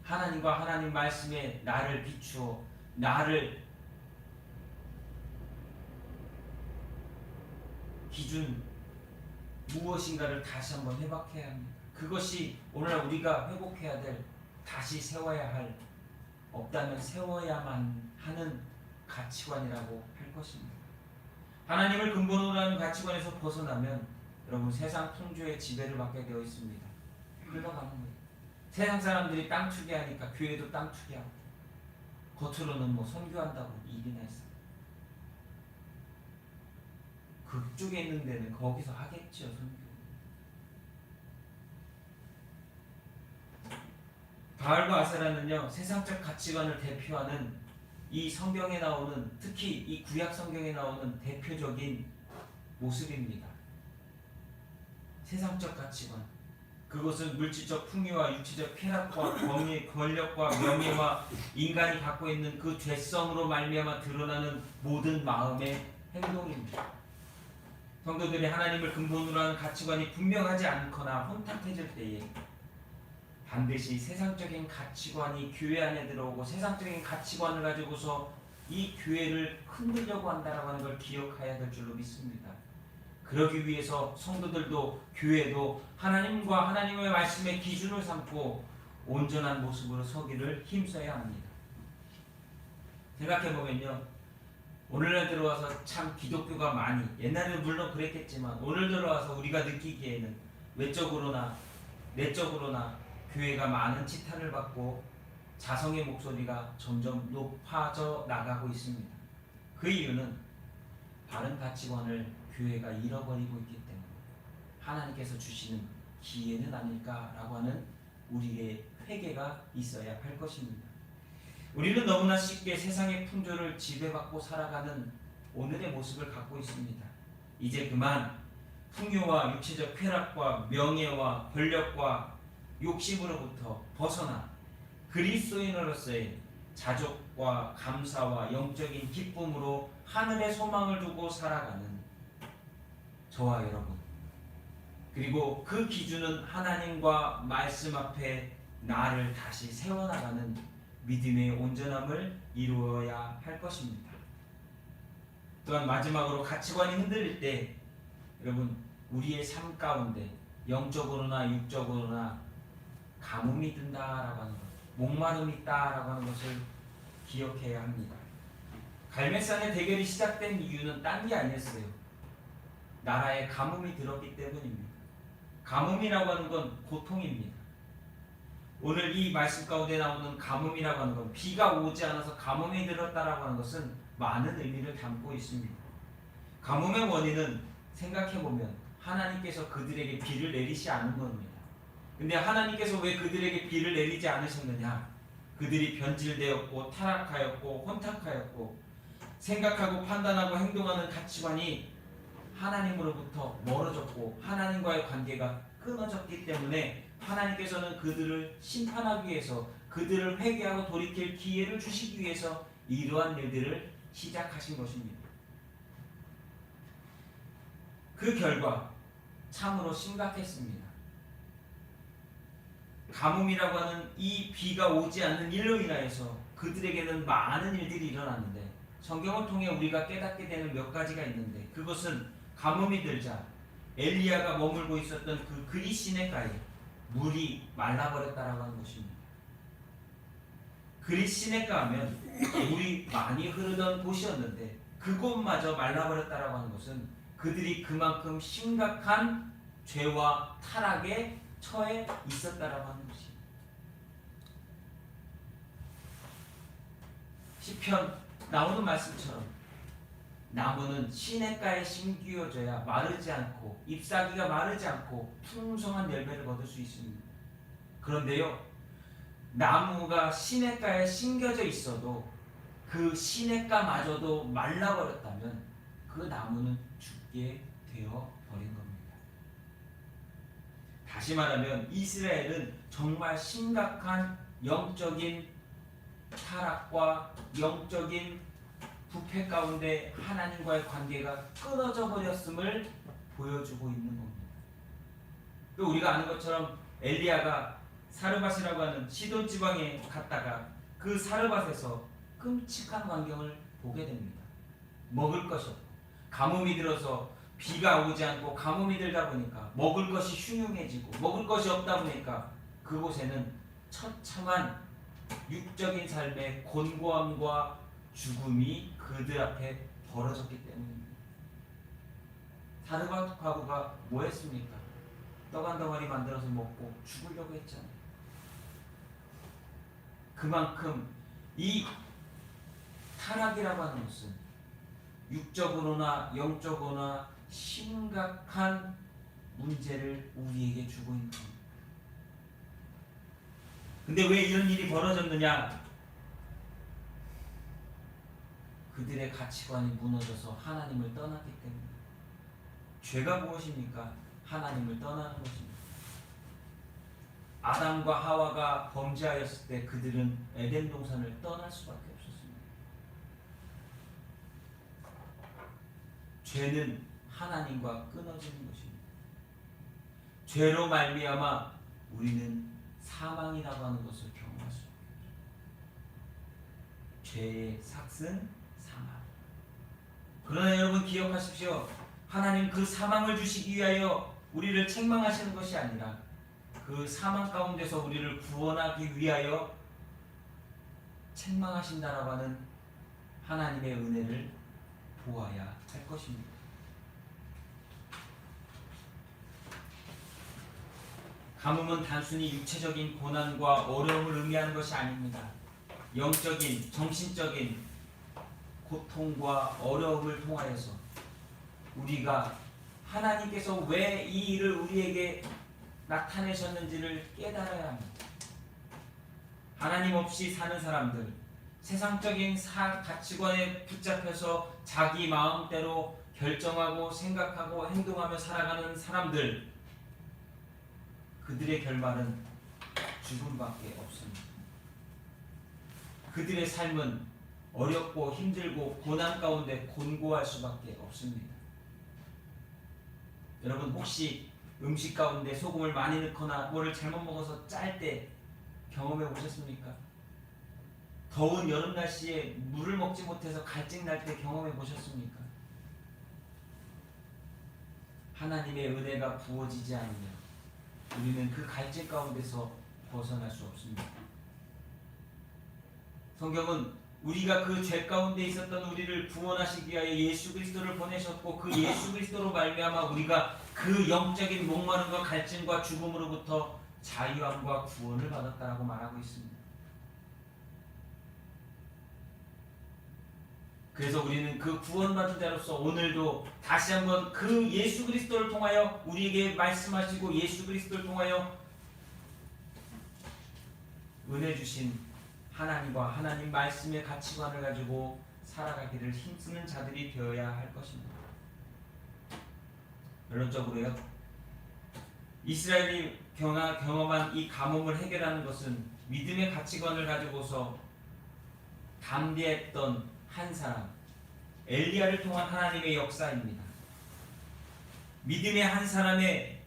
하나님과 하나님 말씀에 나를 비추어 나를 기준 무엇인가를 다시 한번 회복해야 합니다. 그것이 오늘날 우리가 회복해야 될, 다시 세워야 할, 없다면 세워야만 하는 가치관이라고 할 것입니다. 하나님을 근본으로 하는 가치관에서 벗어나면 여러분 세상 풍조의 지배를 받게 되어 있습니다. 흘러가는 거예요. 세상 사람들이 땅 투기하니까 교회도 땅 투기하고 겉으로는 뭐 선교한다고 일이나 했어요. 그쪽에 있는 데는 거기서 하겠죠, 선교. 바알과 아세라는요 세상적 가치관을 대표하는 이 성경에 나오는, 특히 이 구약 성경에 나오는 대표적인 모습입니다. 세상적 가치관, 그것은 물질적 풍요와 육체적 쾌락과 권력과 명예와 인간이 갖고 있는 그 죄성으로 말미암아 드러나는 모든 마음의 행동입니다. 성도들이 하나님을 근본으로 하는 가치관이 분명하지 않거나 혼탁해질 때에 반드시 세상적인 가치관이 교회 안에 들어오고 세상적인 가치관을 가지고서 이 교회를 흔들려고 한다라고 하는 걸 기억해야 될 줄로 믿습니다. 그러기 위해서 성도들도 교회도 하나님과 하나님의 말씀의 기준을 삼고 온전한 모습으로 서기를 힘써야 합니다. 생각해보면요, 오늘날 들어와서 참 기독교가 많이, 옛날에는 물론 그랬겠지만 오늘 들어와서 우리가 느끼기에는 외적으로나 내적으로나 교회가 많은 치탄을 받고 자성의 목소리가 점점 높아져 나가고 있습니다. 그 이유는 바른 가치관을 교회가 잃어버리고 있기 때문에 하나님께서 주시는 기회는 아닐까라고 하는 우리의 회개가 있어야 할 것입니다. 우리는 너무나 쉽게 세상의 풍조를 지배받고 살아가는 오늘의 모습을 갖고 있습니다. 이제 그만 풍요와 육체적 쾌락과 명예와 권력과 욕심으로부터 벗어나 그리스도인으로서의 자족과 감사와 영적인 기쁨으로 하늘의 소망을 두고 살아가는 저와 여러분, 그리고 그 기준은 하나님과 말씀 앞에 나를 다시 세워나가는 믿음의 온전함을 이루어야 할 것입니다. 또한 마지막으로 가치관이 흔들릴 때 여러분, 우리의 삶 가운데 영적으로나 육적으로나 가뭄이 든다라고 하는 것, 목마름이 있다라고 하는 것을 기억해야 합니다. 갈멜산의 대결이 시작된 이유는 딴 게 아니었어요. 나라에 가뭄이 들었기 때문입니다. 가뭄이라고 하는 건 고통입니다. 오늘 이 말씀 가운데 나오는 가뭄이라고 하는 건 비가 오지 않아서 가뭄이 들었다라고 하는 것은 많은 의미를 담고 있습니다. 가뭄의 원인은 생각해보면 하나님께서 그들에게 비를 내리지 않은 겁니다. 근데 하나님께서 왜 그들에게 비를 내리지 않으셨느냐? 그들이 변질되었고 타락하였고 혼탁하였고 생각하고 판단하고 행동하는 가치관이 하나님으로부터 멀어졌고 하나님과의 관계가 끊어졌기 때문에 하나님께서는 그들을 심판하기 위해서, 그들을 회개하고 돌이킬 기회를 주시기 위해서 이러한 일들을 시작하신 것입니다. 그 결과 참으로 심각했습니다. 가뭄이라고 하는 이 비가 오지 않는 일로 인하여서 그들에게는 많은 일들이 일어났는데, 성경을 통해 우리가 깨닫게 되는 몇 가지가 있는데, 그것은 가뭄이 들자 엘리야가 머물고 있었던 그 그릿시내가에 물이 말라버렸다라고 하는 것입니다. 그릿시내가 하면 물이 많이 흐르던 곳이었는데 그곳마저 말라버렸다라고 하는 것은 그들이 그만큼 심각한 죄와 타락에 처해 있었다라고 하는 것입니다. 시편 나오는 말씀처럼 나무는 시냇가에 심기어져야 마르지 않고 잎사귀가 마르지 않고 풍성한 열매를 거둘 수 있습니다. 그런데요, 나무가 시냇가에 심겨져 있어도 그 시냇가마저도 말라버렸다면 그 나무는 죽게 되어 버린 겁니다. 다시 말하면 이스라엘은 정말 심각한 영적인 타락과 영적인 부패 가운데 하나님과의 관계가 끊어져 버렸음을 보여주고 있는 겁니다. 또 우리가 아는 것처럼 엘리야가 사르밧이라고 하는 시돈 지방에 갔다가 그 사르밧에서 끔찍한 광경을 보게 됩니다. 먹을 것이 없고 가뭄이 들어서 비가 오지 않고 가뭄이 들다 보니까 먹을 것이 흉흉해지고 먹을 것이 없다 보니까 그곳에는 처참한 육적인 삶의 곤고함과 죽음이 그들 앞에 벌어졌기 때문입니다. 사르밧 과부가 뭐 했습니까? 떡 한 덩어리 만들어서 먹고 죽으려고 했잖아요. 그만큼 이 타락이라고 하는 것은 육적으로나 영적으로나 심각한 문제를 우리에게 주고 있는 겁니다. 근데 왜 이런 일이 벌어졌느냐? 그들의 가치관이 무너져서 하나님을 떠났기 때문에. 죄가 무엇입니까? 하나님을 떠나는 것입니다. 아담과 하와가 범죄하였을 때 그들은 에덴 동산을 떠날 수밖에 없었습니다. 죄는 하나님과 끊어지는 것입니다. 죄로 말미암아 우리는 사망이라고 하는 것을 경험할 수 없습니다. 죄의 삭은 사망. 그러나 여러분 기억하십시오. 하나님 그 사망을 주시기 위하여 우리를 책망하시는 것이 아니라 그 사망 가운데서 우리를 구원하기 위하여 책망하신다라고 하는 하나님의 은혜를 보아야 할 것입니다. 가뭄은 단순히 육체적인 고난과 어려움을 의미하는 것이 아닙니다. 영적인, 정신적인 고통과 어려움을 통하여서 우리가 하나님께서 왜 이 일을 우리에게 나타내셨는지를 깨달아야 합니다. 하나님 없이 사는 사람들, 세상적인 가치관에 붙잡혀서 자기 마음대로 결정하고 생각하고 행동하며 살아가는 사람들, 그들의 결말은 죽음밖에 없습니다. 그들의 삶은 어렵고 힘들고 고난 가운데 곤고할 수밖에 없습니다. 여러분, 혹시 음식 가운데 소금을 많이 넣거나 뭐를 잘못 먹어서 짤 때 경험해 보셨습니까? 더운 여름 날씨에 물을 먹지 못해서 갈증 날 때 경험해 보셨습니까? 하나님의 은혜가 부어지지 않으면 우리는 그 갈증 가운데서 벗어날 수 없습니다. 성경은 우리가 그 죄 가운데 있었던 우리를 구원하시기 위하여 예수 그리스도를 보내셨고, 그 예수 그리스도로 말미암아 우리가 그 영적인 목마름과 갈증과 죽음으로부터 자유함과 구원을 받았다라고 말하고 있습니다. 그래서 우리는 그 구원받은 자로서 오늘도 다시 한번 그 예수 그리스도를 통하여 우리에게 말씀하시고 예수 그리스도를 통하여 은혜 주신 하나님과 하나님 말씀의 가치관을 가지고 살아가기를 힘쓰는 자들이 되어야 할 것입니다. 결론적으로요, 이스라엘이 경험한 이 가뭄을 해결하는 것은 믿음의 가치관을 가지고서 담대했던 한 사람, 엘리야를 통한 하나님의 역사입니다. 믿음의 한 사람의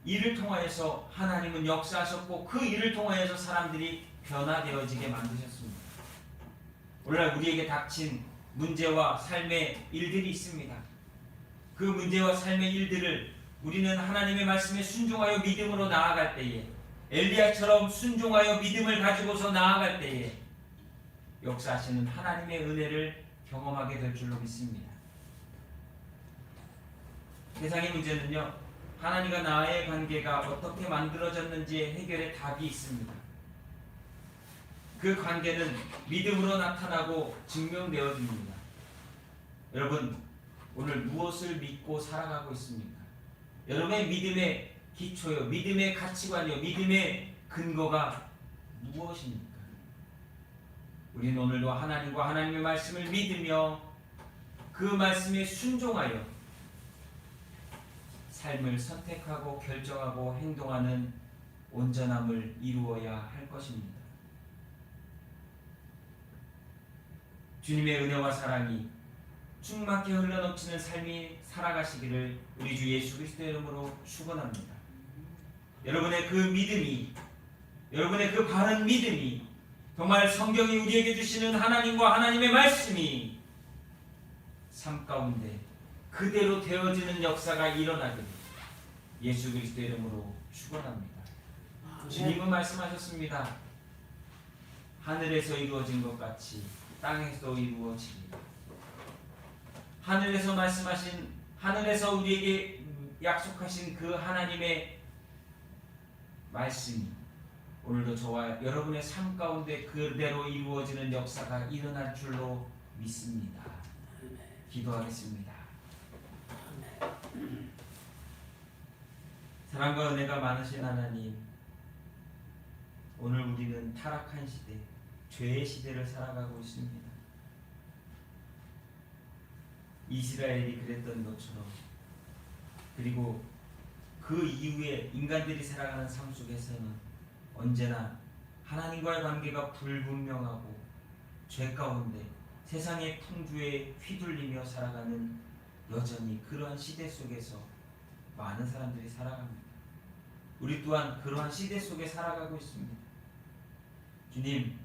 일을 통하여서 하나님은 역사하셨고, 그 일을 통하여서 사람들이 변화되어지게 만드셨습니다. 오늘날 우리에게 닥친 문제와 삶의 일들이 있습니다. 그 문제와 삶의 일들을 우리는 하나님의 말씀에 순종하여 믿음으로 나아갈 때에, 엘리야처럼 순종하여 믿음을 가지고서 나아갈 때에 역사하시는 하나님의 은혜를 경험하게 될 줄로 믿습니다. 세상의 문제는요, 하나님과 나의 관계가 어떻게 만들어졌는지의 해결의 답이 있습니다. 그 관계는 믿음으로 나타나고 증명되어집니다. 여러분, 오늘 무엇을 믿고 살아가고 있습니까? 여러분의 믿음의 기초요, 믿음의 가치관이요, 믿음의 근거가 무엇입니까? 우리는 오늘도 하나님과 하나님의 말씀을 믿으며 그 말씀에 순종하여 삶을 선택하고 결정하고 행동하는 온전함을 이루어야 할 것입니다. 주님의 은혜와 사랑이 충만케 흘러넘치는 삶이 살아가시기를 우리 주 예수 그리스도의 이름으로 축원합니다. 여러분의 그 믿음이, 여러분의 그 바른 믿음이, 정말 성경이 우리에게 주시는 하나님과 하나님의 말씀이 삶 가운데 그대로 되어지는 역사가 일어나기를 예수 그리스도의 이름으로 축원합니다. 주님은 말씀하셨습니다. 하늘에서 이루어진 것 같이 땅에서 이루어지리라. 하늘에서 말씀하신, 하늘에서 우리에게 약속하신 그 하나님의 말씀이 오늘도 저와 여러분의 삶 가운데 그대로 이루어지는 역사가 일어날 줄로 믿습니다. 기도하겠습니다. 사랑과 은혜가 많으신 하나님, 오늘 우리는 타락한 시대, 죄의 시대를 살아가고 있습니다. 이스라엘이 그랬던 것처럼, 그리고 그 이후에 인간들이 살아가는 삶 속에서는 언제나 하나님과의 관계가 불분명하고 죄 가운데 세상의 풍조에 휘둘리며 살아가는 여전히 그러한 시대 속에서 많은 사람들이 살아갑니다. 우리 또한 그러한 시대 속에 살아가고 있습니다. 주님,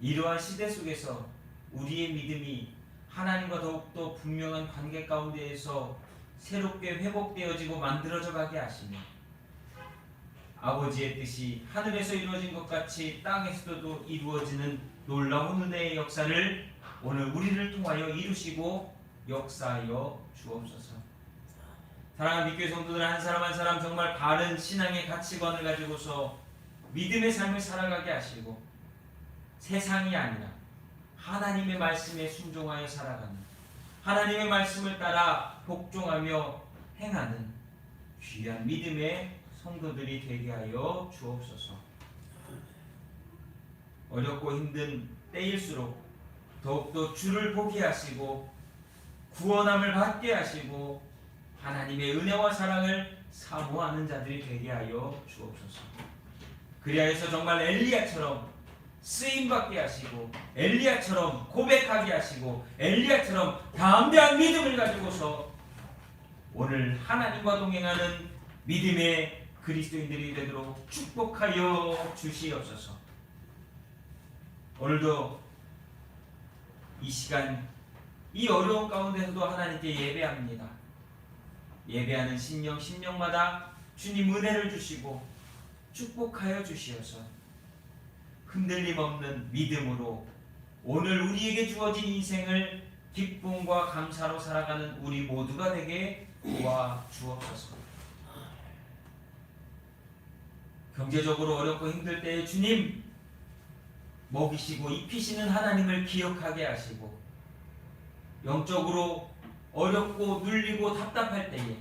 이러한 시대 속에서 우리의 믿음이 하나님과 더욱더 분명한 관계 가운데에서 새롭게 회복되어지고 만들어져 가게 하시며, 아버지의 뜻이 하늘에서 이루어진 것 같이 땅에서도 이루어지는 놀라운 은혜의 역사를 오늘 우리를 통하여 이루시고 역사하여 주옵소서. 사랑하는 믿교회 성도들 한 사람 한 사람 정말 바른 신앙의 가치관을 가지고서 믿음의 삶을 살아가게 하시고, 세상이 아니라 하나님의 말씀에 순종하여 살아가는, 하나님의 말씀을 따라 복종하며 행하는 귀한 믿음의 성도들이 되게 하여 주옵소서. 어렵고 힘든 때일수록 더욱더 주를 보게 하시고 구원함을 받게 하시고 하나님의 은혜와 사랑을 사모하는 자들이 되게 하여 주옵소서. 그리하여서 정말 엘리야처럼 쓰임받게 하시고 엘리야처럼 고백하게 하시고 엘리야처럼 담대한 믿음을 가지고서 오늘 하나님과 동행하는 믿음의 그리스도인들이 되도록 축복하여 주시옵소서. 오늘도 이 시간 이 어려운 가운데서도 하나님께 예배합니다. 예배하는 심령마다 주님 은혜를 주시고 축복하여 주시어서 흔들림 없는 믿음으로 오늘 우리에게 주어진 인생을 기쁨과 감사로 살아가는 우리 모두가 되게 도와 주옵소서. 경제적으로 어렵고 힘들 때에 주님 먹이시고 입히시는 하나님을 기억하게 하시고 영적으로 어렵고 눌리고 답답할 때에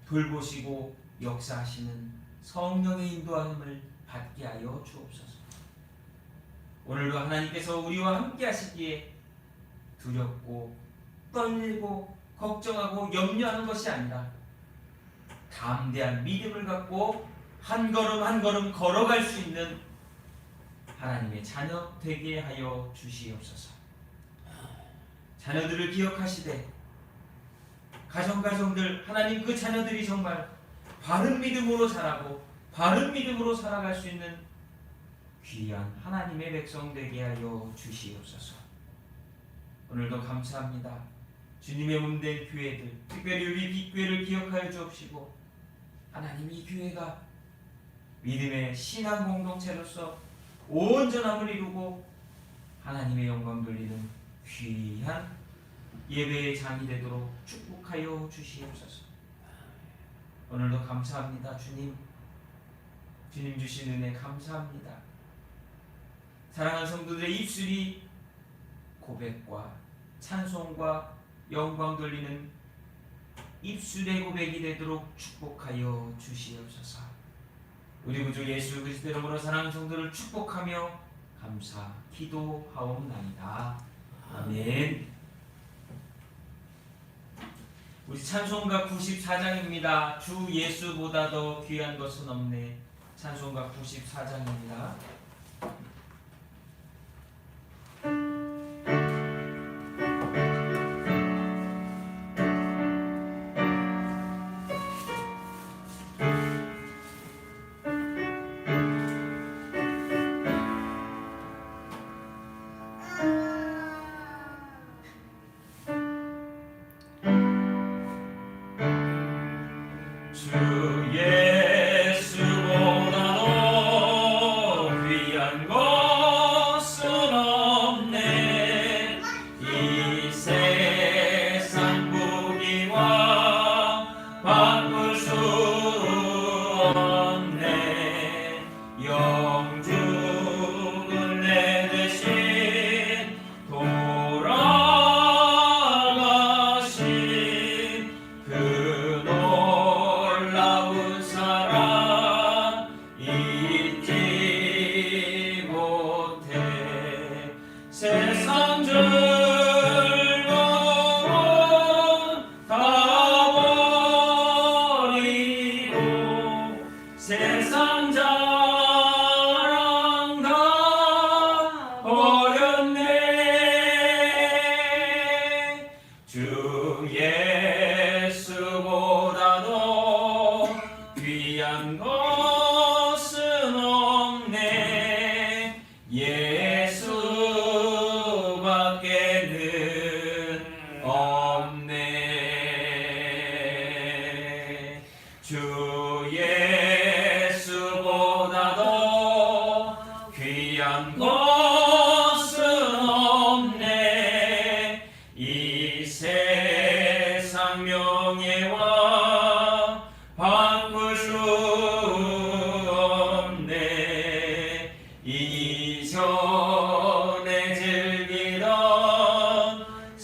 돌보시고 역사하시는 성령의 인도함을 받게 하여 주옵소서. 오늘도 하나님께서 우리와 함께 하시기에 두렵고 떨리고 걱정하고 염려하는 것이 아니라 담대한 믿음을 갖고 한 걸음 한 걸음 걸어갈 수 있는 하나님의 자녀 되게 하여 주시옵소서. 자녀들을 기억하시되 가정들 하나님 그 자녀들이 정말 바른 믿음으로 자라고 바른 믿음으로 살아갈 수 있는 귀한 하나님의 백성 되게 하여 주시옵소서. 오늘도 감사합니다. 주님의 몸된 교회들, 특별히 우리 빛교회를 기억하여 주옵시고 하나님 이 교회가 믿음의 신앙 공동체로서 온전함을 이루고 하나님의 영광 돌리는 귀한 예배의 장이 되도록 축복하여 주시옵소서. 오늘도 감사합니다. 주님 주신 은혜 감사합니다. 사랑하는 성도들의 입술이 고백과 찬송과 영광 돌리는 입술의 고백이 되도록 축복하여 주시옵소서. 우리 구주 예수 그리스도 이름으로 사랑하는 성도를 축복하며 감사 기도하옵나이다. 아멘. 우리 찬송가 94장입니다. 주 예수보다 더 귀한 것은 없네. 찬송가 94장입니다.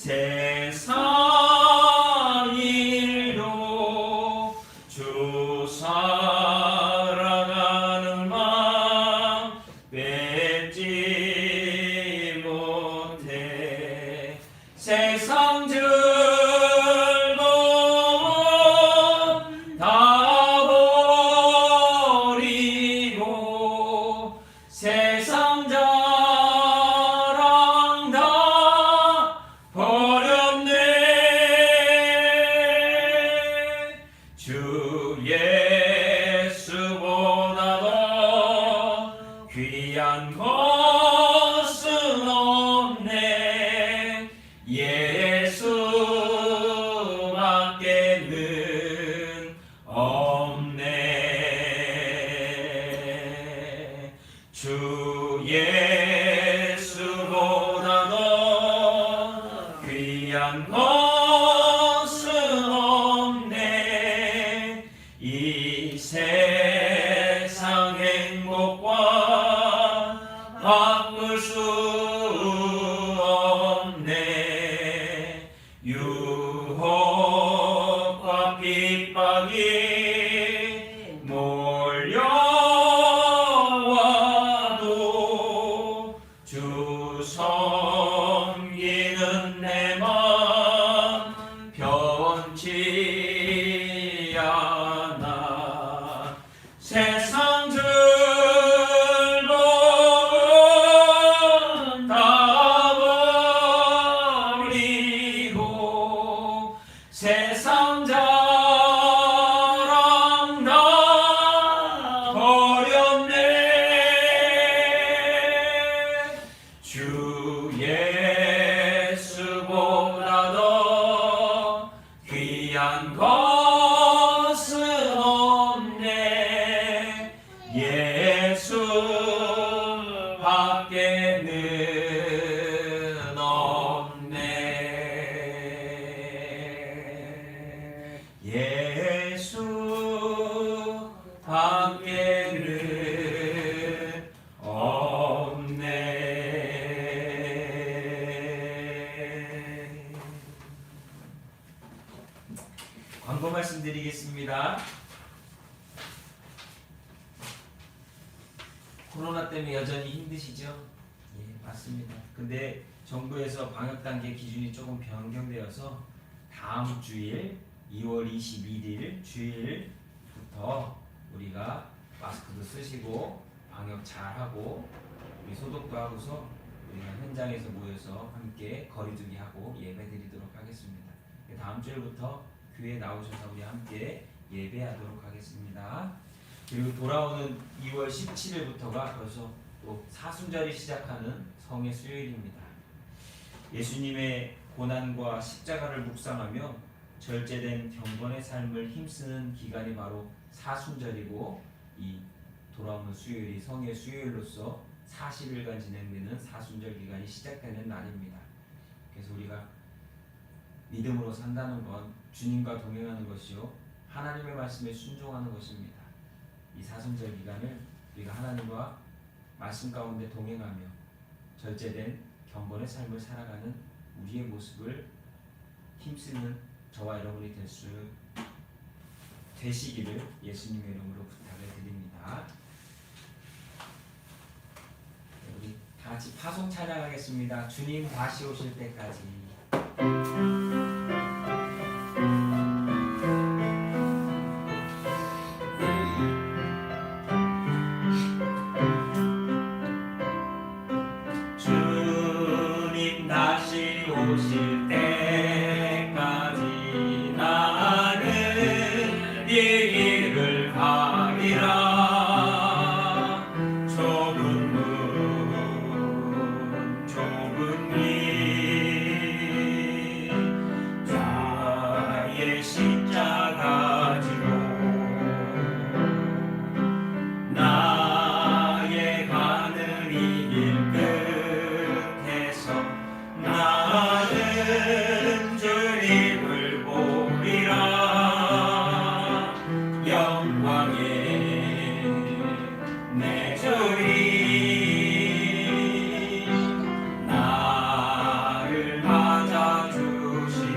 세상 일도 주 예수보다 더 귀한 것은 없네. 예수밖에는 없네. 주 예수보다 더 귀한 것은 없네. 이 세상 행복과 바꿀 수 없네. 유혹과 핍박이 몰려와도 주 섬기는 내 맘 변치 않아. 세상 즐거움 다 버리고 세상 자랑 다 버렸네. 주 예수보다 더 귀한 것은 없네. 예수밖에는 없네. 예수밖에는 없네. 광고 말씀드리겠습니다. 코로나 때문에 여전히 힘드시죠? 예, 맞습니다. 근데 정부에서 방역 단계 기준이 조금 변경되어서 다음 주일 2월 21일 주일부터 우리가 마스크도 쓰시고 방역 잘하고 우리 소독도 하고서 우리가 현장에서 모여서 함께 거리두기 하고 예배드리도록 하겠습니다. 다음 주일부터 교회 나오셔서 우리 함께 예배하도록 하겠습니다. 그리고 돌아오는 2월 17일부터가 벌써 또 사순절이 시작하는 성의 수요일입니다. 예수님의 고난과 십자가를 묵상하며 절제된 경건의 삶을 힘쓰는 기간이 바로 사순절이고, 이 돌아오는 수요일이 성의 수요일로서 40일간 진행되는 사순절 기간이 시작되는 날입니다. 그래서 우리가 믿음으로 산다는 건 주님과 동행하는 것이요 하나님의 말씀에 순종하는 것입니다. 이 사순절 기간을 우리가 하나님과 말씀 가운데 동행하며 절제된 경건의 삶을 살아가는 우리의 모습을 힘쓰는 저와 여러분이 되시기를 예수님의 이름으로 부탁을 드립니다. 우리 다 같이 파송 찬양하겠습니다. 주님 다시 오실 때까지. 주님 다시 오실 때까지 나는 이 길을 가리라. 좁은 문 좁은 길 나의 십자가 지고 나의 가는 이 길 끝에서 나는 주님을 보리라. 영광의 내 주님 나를 맞아주시니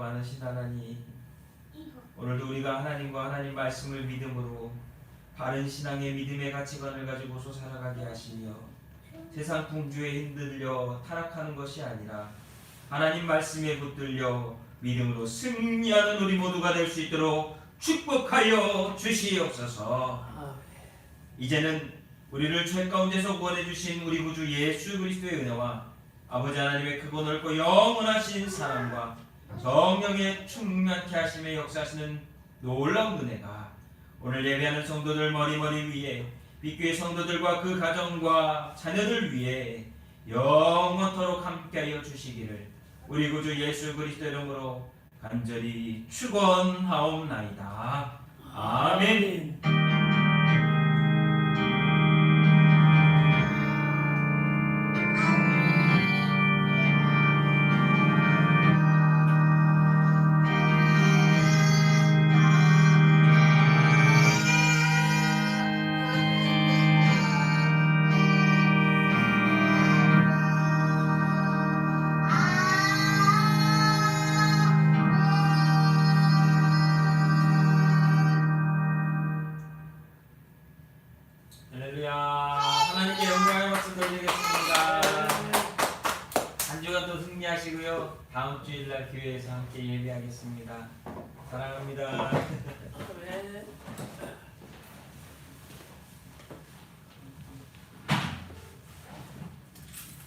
많으신 하나님, 오늘도 우리가 하나님과 하나님 말씀을 믿음으로 바른 신앙의 믿음의 가치관을 가지고서 살아가게 하시며 세상 풍조에 흔들려 타락하는 것이 아니라 하나님 말씀에 붙들려 믿음으로 승리하는 우리 모두가 될 수 있도록 축복하여 주시옵소서. 이제는 우리를 죄 가운데서 구원해 주신 우리 구주 예수 그리스도의 은혜와 아버지 하나님의 크고 넓고 영원하신 사랑과 성령의 충만케 하심에 역사하시는 놀라운 은혜가 오늘 예배하는 성도들 머리머리 위에 빛교회 성도들과 그 가정과 자녀들 위에 영원토록 함께하여 주시기를 우리 구주 예수 그리스도 이름으로 간절히 축원하옵나이다. 아멘. 할렐루야. 하나님께 영광의 박수 돌리겠습니다. 한 주간 또 승리하시고요. 다음 주일날 교회에서 함께 예배하겠습니다. 사랑합니다. 왜?